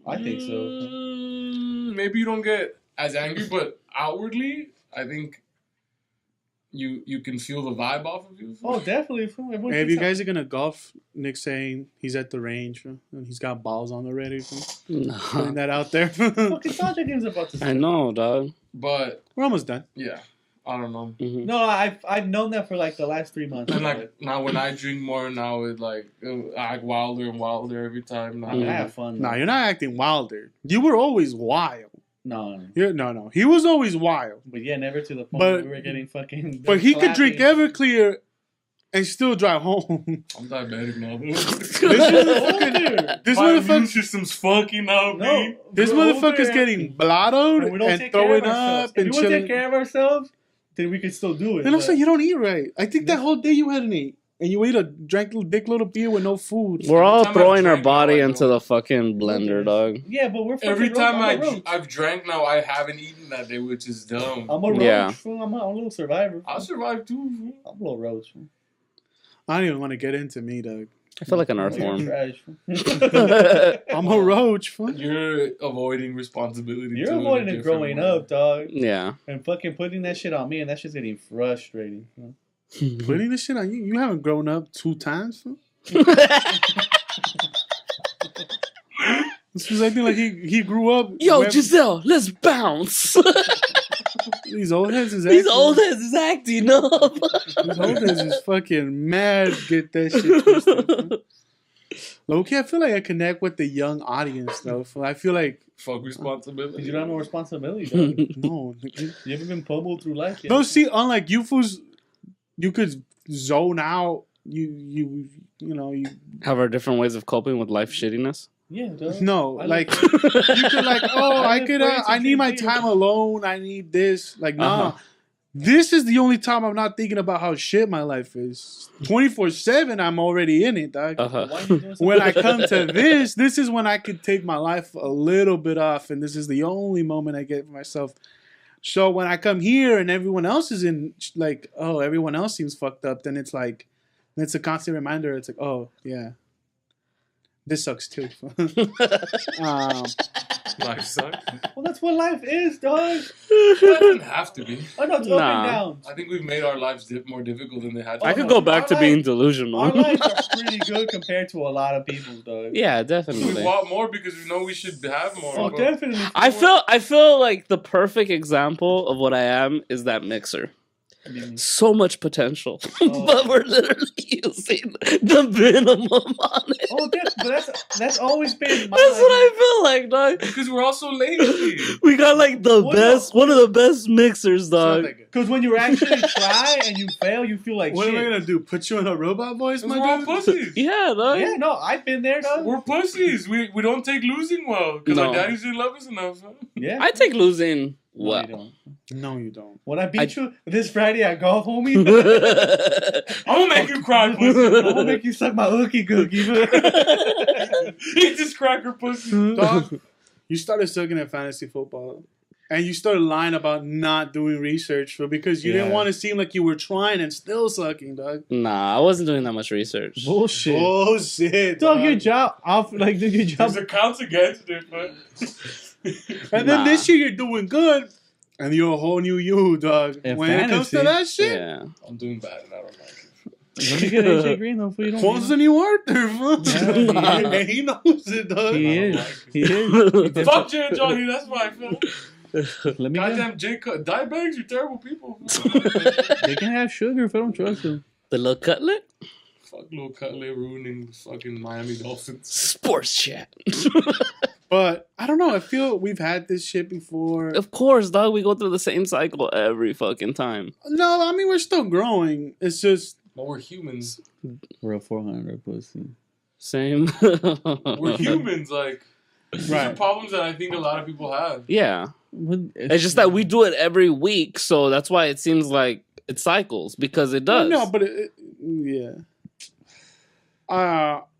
I think so. Maybe you don't get as angry, but outwardly, I think you can feel the vibe off of you. Oh, definitely. Hey, if you guys are gonna golf, Nick's saying he's at the range and he's got balls on the ready. No. Putting that out there. Fucking Sasha game's about to start. I know, dog. But we're almost done. Yeah, I don't know. Mm-hmm. No, I've known that for like the last 3 months. And like now, when I drink more, now it like act wilder and wilder every time. Now, I mean, I have fun. No, you're not acting wilder. You were always wild. No. No. He was always wild. But yeah, never to the point where we were getting fucking. But he could drink Everclear and still drive home. I'm diabetic now. This My immune motherfucker system's fucking up, me. This motherfucker's getting blottoed and throwing up and chilling. If we don't take care of ourselves, then we can still do it. And also, you don't eat right. I think that whole day you hadn't eat. And you drank a big little beer with no food. We're all throwing our body into the fucking blender, dog. Yeah, but we're fucking every time I've drank now, I haven't eaten that day, which is dumb. I'm a roach. Yeah. I'm a little survivor. I'll survive too. I'm a little roach. I don't even want to get into me, dog. I feel like an earthworm. I'm a roach. You're avoiding responsibility. You're avoiding it growing up, dog. Yeah. And fucking putting that shit on me, and that shit's getting frustrating. You know? Putting this shit on you? You haven't grown up 2 times? This was acting like he grew up. Yo, Giselle, let's bounce. These old heads is acting up. These old heads is fucking mad. Get that shit twisted. Okay, I feel like I connect with the young audience though. I feel like fuck responsibility. You don't have no responsibility, dog. No. You ever been pummeled through life yet? No, see, unlike you fools, you could zone out. You have our different ways of coping with life shittiness. Yeah, dog. No, like you could like, I need my time alone. I need this. Like, nah. This is the only time I'm not thinking about how shit my life is. 24/7, I'm already in it, dog. When I come to this is when I could take my life a little bit off, and this is the only moment I get for myself. So when I come here and everyone else is in, like, oh, everyone else seems fucked up, then it's like, it's a constant reminder. It's like, oh, yeah. This sucks too. Life sucks. Well, that's what life is, dog. It doesn't have to be. Oh no, it's up and down. I think we've made our lives more difficult than they had to. I could go back to being delusional. Our lives are pretty good compared to a lot of people's, dog. Yeah, definitely. We want more because we know we should have more. Oh, definitely. I feel like the perfect example of what I am is that mixer. So much potential, but we're literally using the minimum on it. Oh, that's always been. That's what I feel like, dog. Because we're also lazy. We got like one of the best mixers, dog. Because when you actually try and you fail, you feel like what shit. am I gonna do? Put you in a robot voice, my We're all dude? pussies. Yeah, dog. Yeah, no, I've been there, dog. We're pussies. We don't take losing well because our daddies didn't love us enough. Huh? Yeah, I take losing well. No, you don't. When I beat you this Friday at golf, homie, I'm gonna make you cry, pussy. I'm gonna make you suck my ookie cookie. Eat this cracker, pussy. Dog, you started sucking at fantasy football. And you started lying about not doing research because you didn't want to seem like you were trying and still sucking, dog. Nah, I wasn't doing that much research. Bullshit. Dog, your job. Dude, your job. There's accounts against it, man. And then this year you're doing good. And you're a whole new you, dog. In when it comes to that shit. Yeah. I'm doing bad and I don't like it. Let me get AJ Green though, for you don't. Juan's the new Arthur, man. Yeah, And he knows it, dog. He is. Fuck Jay and Johnny, that's my film. Let me Goddamn dye bags, you're terrible people. They can have sugar if I don't trust them. The little cutlet? Fuck Lil Cutlet ruining the fucking Miami Dolphins. Sports chat. But I don't know. I feel we've had this shit before. Of course, dog. We go through the same cycle every fucking time. No, I mean, we're still growing. It's just. But we're humans. We're a 400 pussy. Same. We're humans, like. These are problems that I think a lot of people have. Yeah. It's just that we do it every week, so that's why it seems like it cycles, because it does. No, but yeah.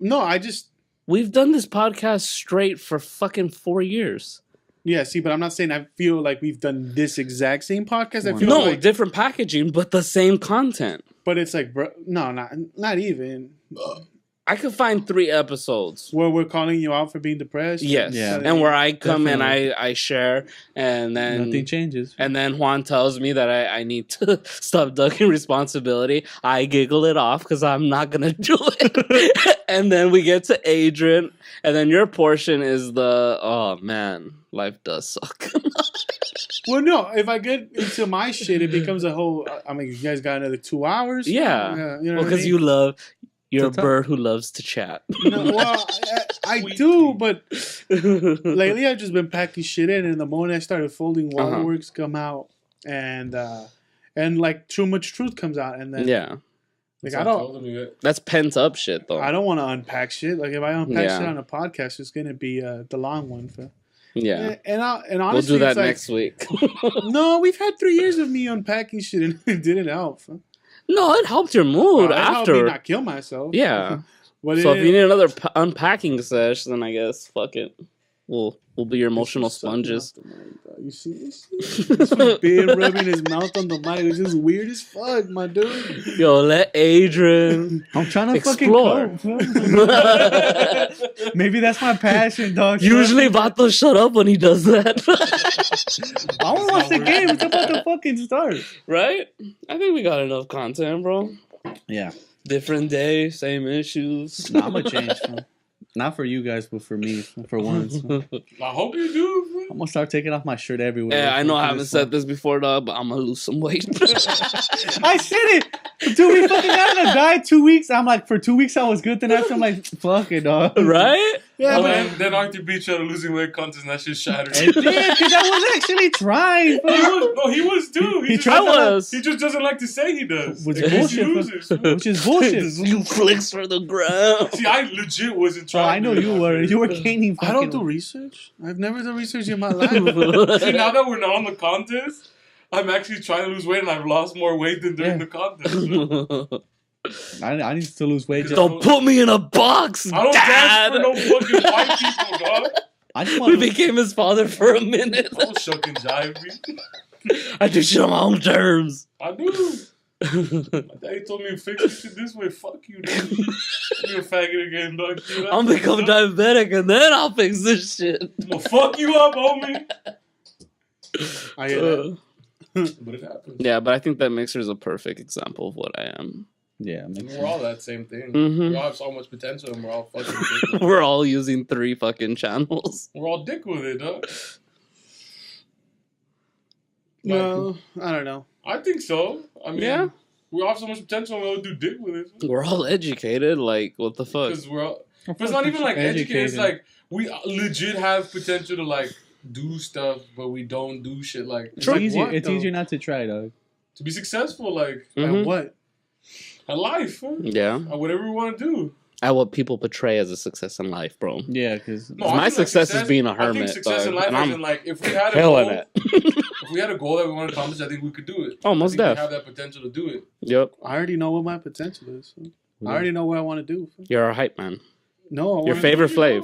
No, I just. We've done this podcast straight for fucking 4 years. Yeah, see, but I'm not saying I feel like we've done this exact same podcast. I feel like different packaging, but the same content. But it's like, bro, no, not even. I could find 3 episodes where we're calling you out for being depressed. Yes, yeah. And where I come and I share, and then nothing changes. And then Juan tells me that I need to stop ducking responsibility. I giggle it off because I'm not gonna do it. And then we get to Adrian, and then your portion is oh man, life does suck. Well, no, if I get into my shit, it becomes a whole. I mean, you guys got another 2 hours. Yeah, you know because you love. You're a bird who loves to chat. No, well, I do, but lately I've just been packing shit in, and the moment I started folding, Waterworks come out, and like Too Much Truth comes out, and then like I don't. That's pent up shit, though. I don't want to unpack shit. Like if I unpack shit on a podcast, it's gonna be the long one. And honestly, we'll do that next week. No, we've had 3 years of me unpacking shit, and it didn't help. No, it helped your mood after. It helped me not kill myself. Yeah. So if you need another unpacking sesh, then I guess fuck it. We'll be your emotional sponges. You see this being rubbing his mouth on the mic. It's just weird as fuck, my dude. Yo, let Adrian. I'm trying to explore. Maybe that's my passion, dog. Usually, Vato shut up when he does that. I want to watch the game. It's about to fucking start. Right? I think we got enough content, bro. Yeah. Different day, same issues. Nah, I'm gonna change. Not for you guys, but for me, for once. I hope you do. Bro. I'm gonna start taking off my shirt everywhere. Yeah, I know I haven't said this before, dog, but I'm gonna lose some weight. I said it! Dude, we fucking got on a diet 2 weeks. I'm like, for 2 weeks I was good, then after I'm like, fuck it, dog. Right? Yeah, then Arthur beat you at a losing weight contest and that shit shattered. It did, because I was actually trying. He was too. He just doesn't like to say he does. Which is bullshit. Which is bullshit. You flicks for the ground. See, I legit wasn't trying. I know you were. You were gaining. I don't do research. I've never done research in my life. See, now that we're not on the contest, I'm actually trying to lose weight, and I've lost more weight than during the contest. I need to lose weight. Don't put me in a box, I don't Dad. dance for no fucking white people, dog. We became his father for a minute. Don't shuck and jive me. I do shit on my own terms. I do. Daddy told me to fix this shit this way. Fuck you, dude. You're a faggot again, dog. I'll become diabetic and then I'll fix this shit. I'm gonna fuck you up, homie. I hear that. But it happens. Yeah, but I think that mixer is a perfect example of what I am. Yeah, we're all that same thing. Mm-hmm. We all have so much potential, and we're all fucking dick with it. We're all using 3 fucking channels. We're all dick with it, dog. No, I don't know. I think so. I mean, Yeah. we all have so much potential, and we all do dick with it. We're all educated. Like, what the fuck? Because we're all... But it's not even like educated. It's like we legit have potential to like do stuff, but we don't do shit like... It's like, easier. what, It's though? easier not to try, dog. to be successful, like... At what? At life. Huh? Yeah. At whatever we want to do. At what people portray as a success in life, bro. Yeah, because No, My I think, like, success is being a hermit, I think success in dog, life and is I'm in, like, if we had a killing goal... it. If we had a goal that we want to accomplish, I think we could do it. Oh, most I think def. we have that potential to do it. Yep. I already know what my potential is. I already know what I want to do. You're a hype man. No, Your favorite flav.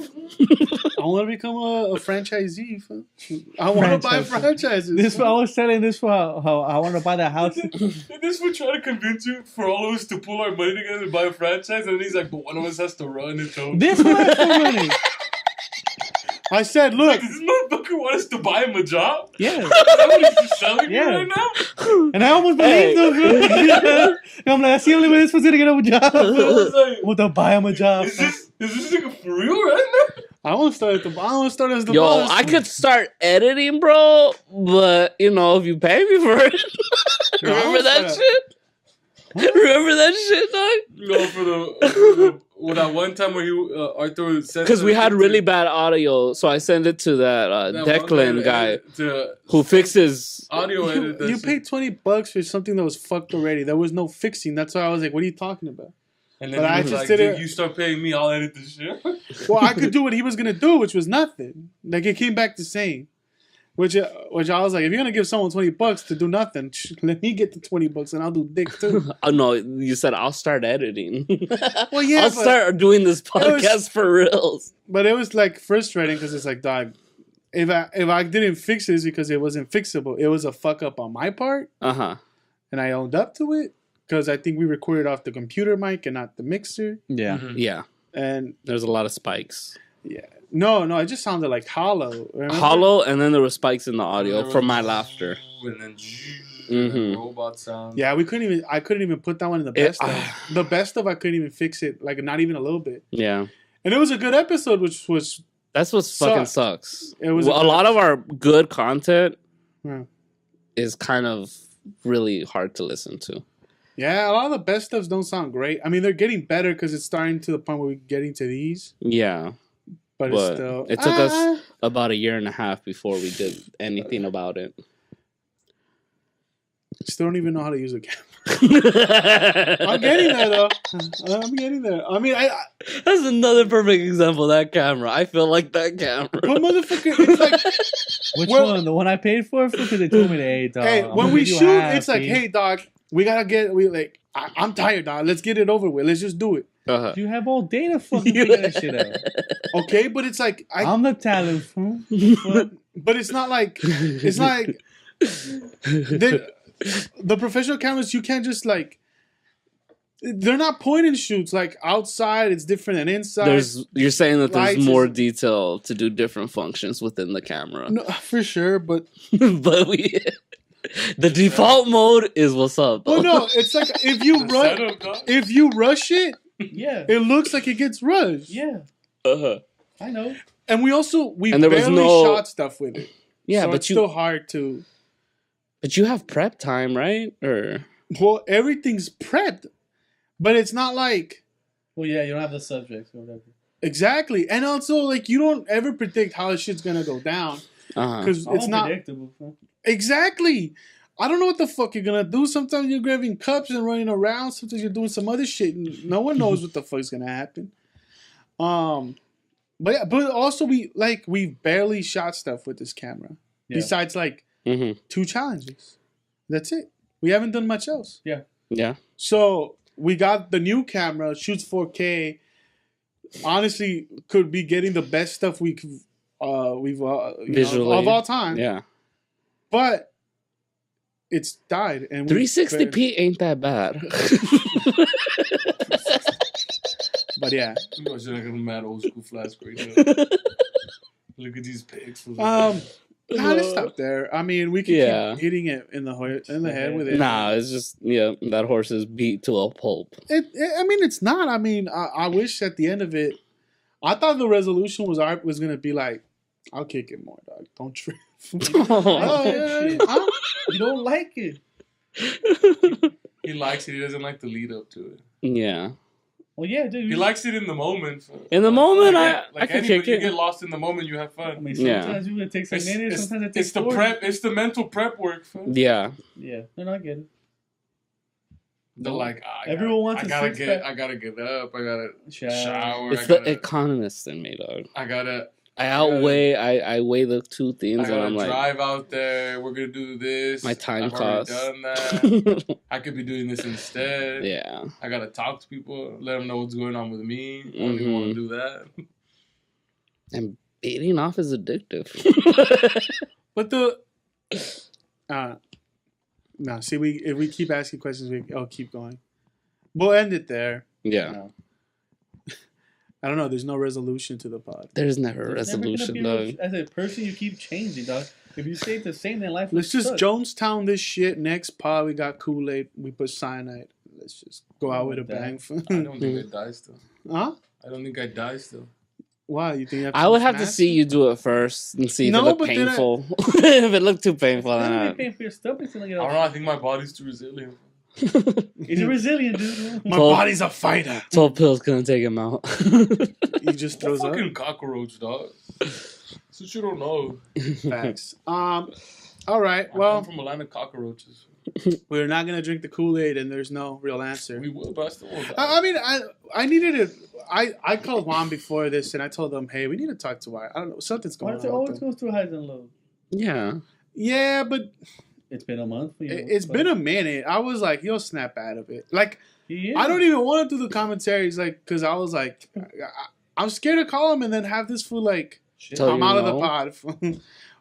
I want to become a franchisee. I want to buy franchises. this. I was telling this for how I want to buy that house. This would try to convince you for all of us to pull our money together to buy a franchise, and then he's like, but one of us has to run it, though. This one has some money. I said, look. Does this motherfucker want us to buy him a job? Yeah. Is that what he's just selling me Yeah. right now? And I almost believed him. I'm like, that's the only way this was gonna get him a job. I was like, I'm gonna buy him a job. is this nigga for real right now? I want to start at the. I want to start as the Yo, boss. I could start editing, bro, but, you know, if you pay me for it. Remember that shit? Remember that shit, dog? No, for the that one time where Arthur said... Because we had really bad audio, so I sent it to that Declan guy who fixes... Audio edit. You paid $20 for something that was fucked already. There was no fixing. That's why I was like, what are you talking about? And then But he I was just like, did dude, it- you start paying me, I'll edit this shit. Well, I could do what he was going to do, which was nothing. Like, it came back the same. Which I was like, if you're going to give someone $20 to do nothing, let me get the $20 and I'll do dick too. Oh, no, you said I'll start editing. Well, yeah, I'll start doing this podcast for reals. But it was like frustrating because it's like, dog, if I didn't fix this because it wasn't fixable, it was a fuck up on my part. Uh-huh. And I owned up to it because I think we recorded off the computer mic and not the mixer. Yeah. Mm-hmm. Yeah. And There's a lot of spikes. yeah. No, it just sounded like hollow. Remember? Hollow, and then there were spikes in the audio from my laughter. And then Mm-hmm. robot sound. Yeah, I couldn't even put that one in the best of. The best of, I couldn't even fix it, like not even a little bit. Yeah. And it was a good episode, which was That's what fucking sucks. It was a lot of our good content Yeah. is kind of really hard to listen to. Yeah, a lot of the best stuffs don't sound great. I mean, they're getting better because it's starting to the point where we're getting to these. Yeah. But it's still... it took us about 1.5 years before we did anything about it. Still don't even know how to use a camera. I'm getting there, though. I'm getting there. I mean, That's another perfect example of that camera. I feel like that camera. But motherfucker, it's like... Which one? The one I paid for? Because they told me to, hey, dog. Hey, I'm when gonna we give you shoot, half, it's like, P. hey, dog, we gotta get... I'm tired, dog. Let's get it over with. Let's just do it. Uh-huh. You have all day to fucking figure that shit out. Okay, but it's like... I'm the talent fool. But it's not like... It's not like... The professional cameras, you can't just like... They're not point and shoots. Like outside, it's different than inside. You're saying that there's Lights more is- detail to do different functions within the camera. No, for sure, but... But the default mode is what's up. Well, no, it's like if you rush it, Yeah. it looks like it gets rushed. Yeah. Uh-huh. I know. And we And there was barely no- shot stuff with it. Yeah, so but it's still hard to... But you have prep time, right? Or Well, everything's prepped, but it's not like... Well, yeah, you don't have the subjects or whatever. Exactly. And also, like, you don't ever predict how this shit's gonna go down. Because it's not... predictable. Huh? Exactly. I don't know what the fuck you're gonna do. Sometimes you're grabbing cups and running around. Sometimes you're doing some other shit. And no one knows what the fuck's gonna happen. But also we've barely shot stuff with this camera. Yeah. Besides like Mhm. 2 challenges. That's it. We haven't done much else. Yeah. Yeah. So we got the new camera, shoots 4K. Honestly, could be getting the best stuff we've you know, Visually. of all time. Yeah. But it's died. And 360p ain't that bad. But yeah. I'm like a mad old school flask right now. Look at these pics. Let's stop there. I mean, we can keep hitting it in the head with it. Nah, it's just that horse is beat to a pulp. I mean, it's not. I mean, I wish at the end of it, I thought the resolution was gonna be like, I'll kick it more, dog. Don't trip. You don't like it. He likes it. He doesn't like the lead up to it. Yeah. Well, yeah, dude. He likes it in the moment. In the moment, I can kick it. You get lost in the moment, you have fun. I mean, sometimes you take some minutes, sometimes it takes the prep. It's the mental prep work. Yeah. Yeah. No, I get it. They're like, everyone wants I gotta get up. I gotta shower. It's the economist in me, dog. I weigh the two things, and I'm like, drive out there. We're gonna do this. My time I've costs. Done that. I could be doing this instead. Yeah. I gotta talk to people, let them know what's going on with me. I don't even want to do that. And beating off is addictive. But no, see, if we keep asking questions, I'll keep going. We'll end it there. Yeah. I don't know. There's no resolution to the pod. There's never a resolution, dog. As a person, you keep changing, dog. If you stay the same, then life. Let's just Jonestown this shit. Next pod, we got Kool-Aid. We put cyanide. Let's just go out with a bang. I don't think I die still. Huh? I don't think I die still. Why? You think I would have to see you do it first and see if it looked painful. If it looked too painful, then I don't know. I think my body's too resilient. He's a resilient dude. My body's a fighter. 12 pills couldn't take him out. He just throws up. Fucking cockroach, dog. That's what you don't know. Facts. All right. Well, I'm from a line of cockroaches. We're not gonna drink the Kool-Aid, and there's no real answer. We will, but I still won't. I mean, I needed it. I called Juan before this, and I told them, hey, we need to talk to Juan. I don't know, something's going on. It always goes through highs and lows. Yeah. Yeah, but it's been a month. It's been a minute. I was like, he'll snap out of it. Like, I don't even want to do the commentaries, like, because I was like, I'm scared to call him and then have this fool like, I'm out of the pod.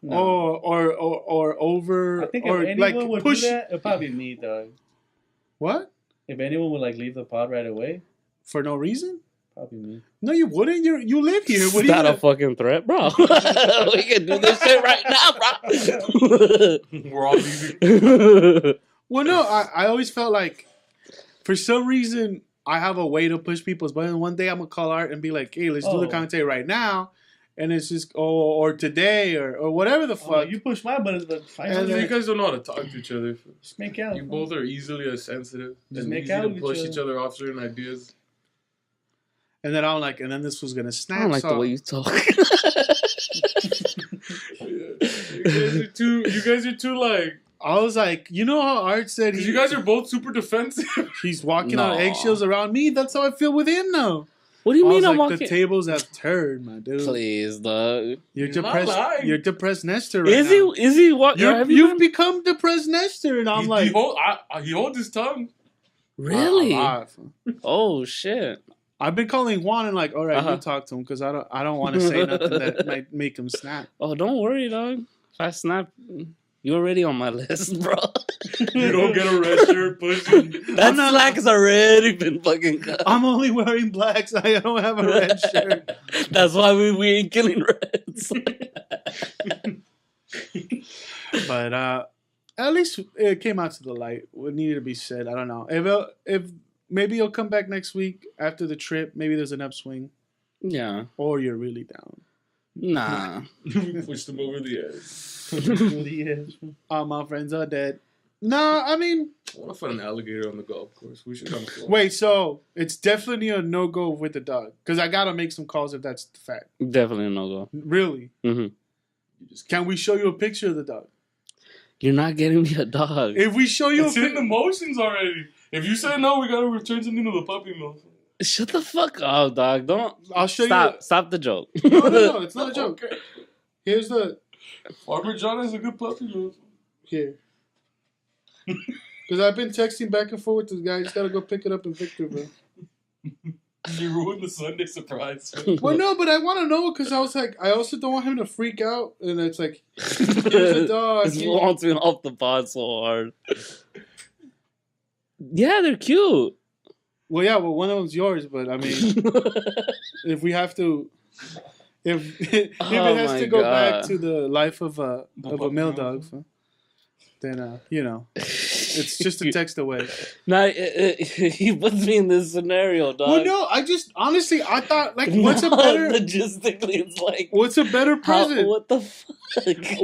No. Or over. I think or if anyone would push do that, it'd probably be me, dog. What? If anyone would like leave the pod right away for no reason, probably me. No, you wouldn't. You live here. What? Not a fucking threat, bro. We can do this shit right now, bro. We're all leaving. Well, no, I always felt like for some reason I have a way to push people's buttons. One day I'm gonna call Art and be like, "Hey, let's do the commentary right now." And it's just, or today, or whatever the fuck. You push my buttons, but you guys don't know how to talk to each other. Just make out. You both are easily as sensitive. Just make easy out to push each other off certain ideas. And then I'm like, and then this was gonna snap. I don't like the way you talk. You guys are too like. I was like, you know how Art said you guys are both super defensive. He's walking on eggshells around me. That's how I feel with him now. What do you mean I'm like, walking? The tables have turned, my dude. Please, dog. You're depressed. You're depressed Nestor right now. Is he what? You've become depressed Nestor, and I'm like, he holds his tongue. Really? Oh shit! I've been calling Juan and like, all right, you talk to him because I don't want to say nothing that might make him snap. Oh, don't worry, dog. If I snap, you're already on my list, bro. You don't get a red shirt pushing. That slack has already been fucking cut. I'm only wearing blacks. I don't have a red shirt. That's why we ain't killing reds. But at least it came out to the light. What needed to be said, I don't know. If maybe he'll come back next week after the trip. Maybe there's an upswing. Yeah. Or you're really down. Nah. We pushed him over the edge. All my friends are dead. No, I mean... I want to find an alligator on the golf course. We should come close. Wait, so it's definitely a no-go with the dog? Because I got to make some calls if that's the fact. Definitely a no-go. Really? Mm-hmm. Can we show you a picture of the dog? You're not getting me a dog. If we show you it's in the motions already. If you say no, we got to return something to the puppy mill. Shut the fuck up, dog. Don't. I'll show you. Stop the joke. No, it's not a joke. Okay. Here's the... Farmer John has a good puppy mill. Here. Because I've been texting back and forth with this guy. I just got to go pick it up in Victor, bro. You ruined the Sunday surprise. Well, no, but I want to know because I was like, I also don't want him to freak out, and it's like, here's a dog. This wants me off the pod so hard. Yeah, they're cute. Well, yeah, well, one of them's yours, but I mean, if we have to, if it has to go back to the life of a male dog, then you know, it's just a text away. Now he puts me in this scenario, dog. Well, no, I just honestly I thought like, what's a better logistically? It's like, what's a better present? What the fuck?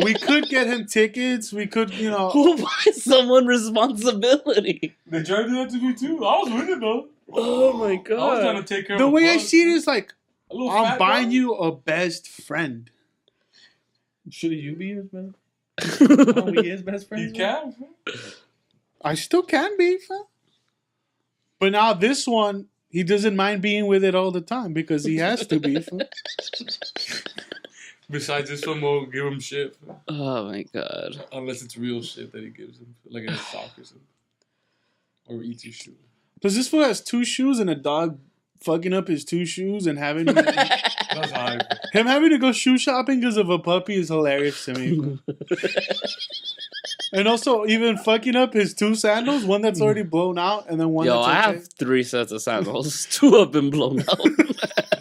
We could get him tickets. We could, you know, who buys someone responsibility? They tried to do that to me too. I was with it though. Oh my god! I was trying to take care of the way I see it is like, I'm buying dog. you a best friend. Should you be his best? Are we his best friends? You can. I still can be, fam. But now this one, he doesn't mind being with it all the time because he has to be. Fam. Besides, this one will give him shit. Oh my god! Unless it's real shit that he gives him, like in his sock or something, or eats his shoe. Because this fool has 2 shoes and a dog fucking up his 2 shoes and having That's high. him having to go shoe shopping because of a puppy is hilarious to me. And also even fucking up his 2 sandals, one that's already blown out and then one that's I have 3 sets of sandals. 2 have been blown out.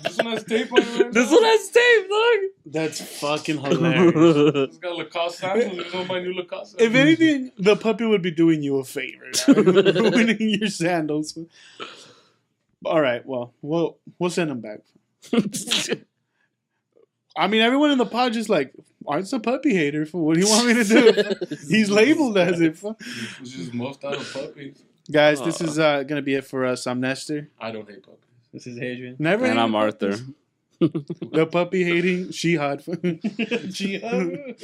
This one has tape on it. Right This now? one has tape, dog. That's fucking hilarious. It's got Lacoste sandals. You know my new Lacoste If sandals. anything, the puppy would be doing you a favor. Ruining your sandals. All right, well, we'll send him back. I mean, everyone in the pod just like, Art's a puppy hater. What do you want me to do? He's labeled as it. It's just most out of puppies. Guys, this is going to be it for us. I'm Nestor. I don't hate puppies. This is Adrian. Never And hated I'm Arthur. puppies. The puppy hating, she hot. Jihad.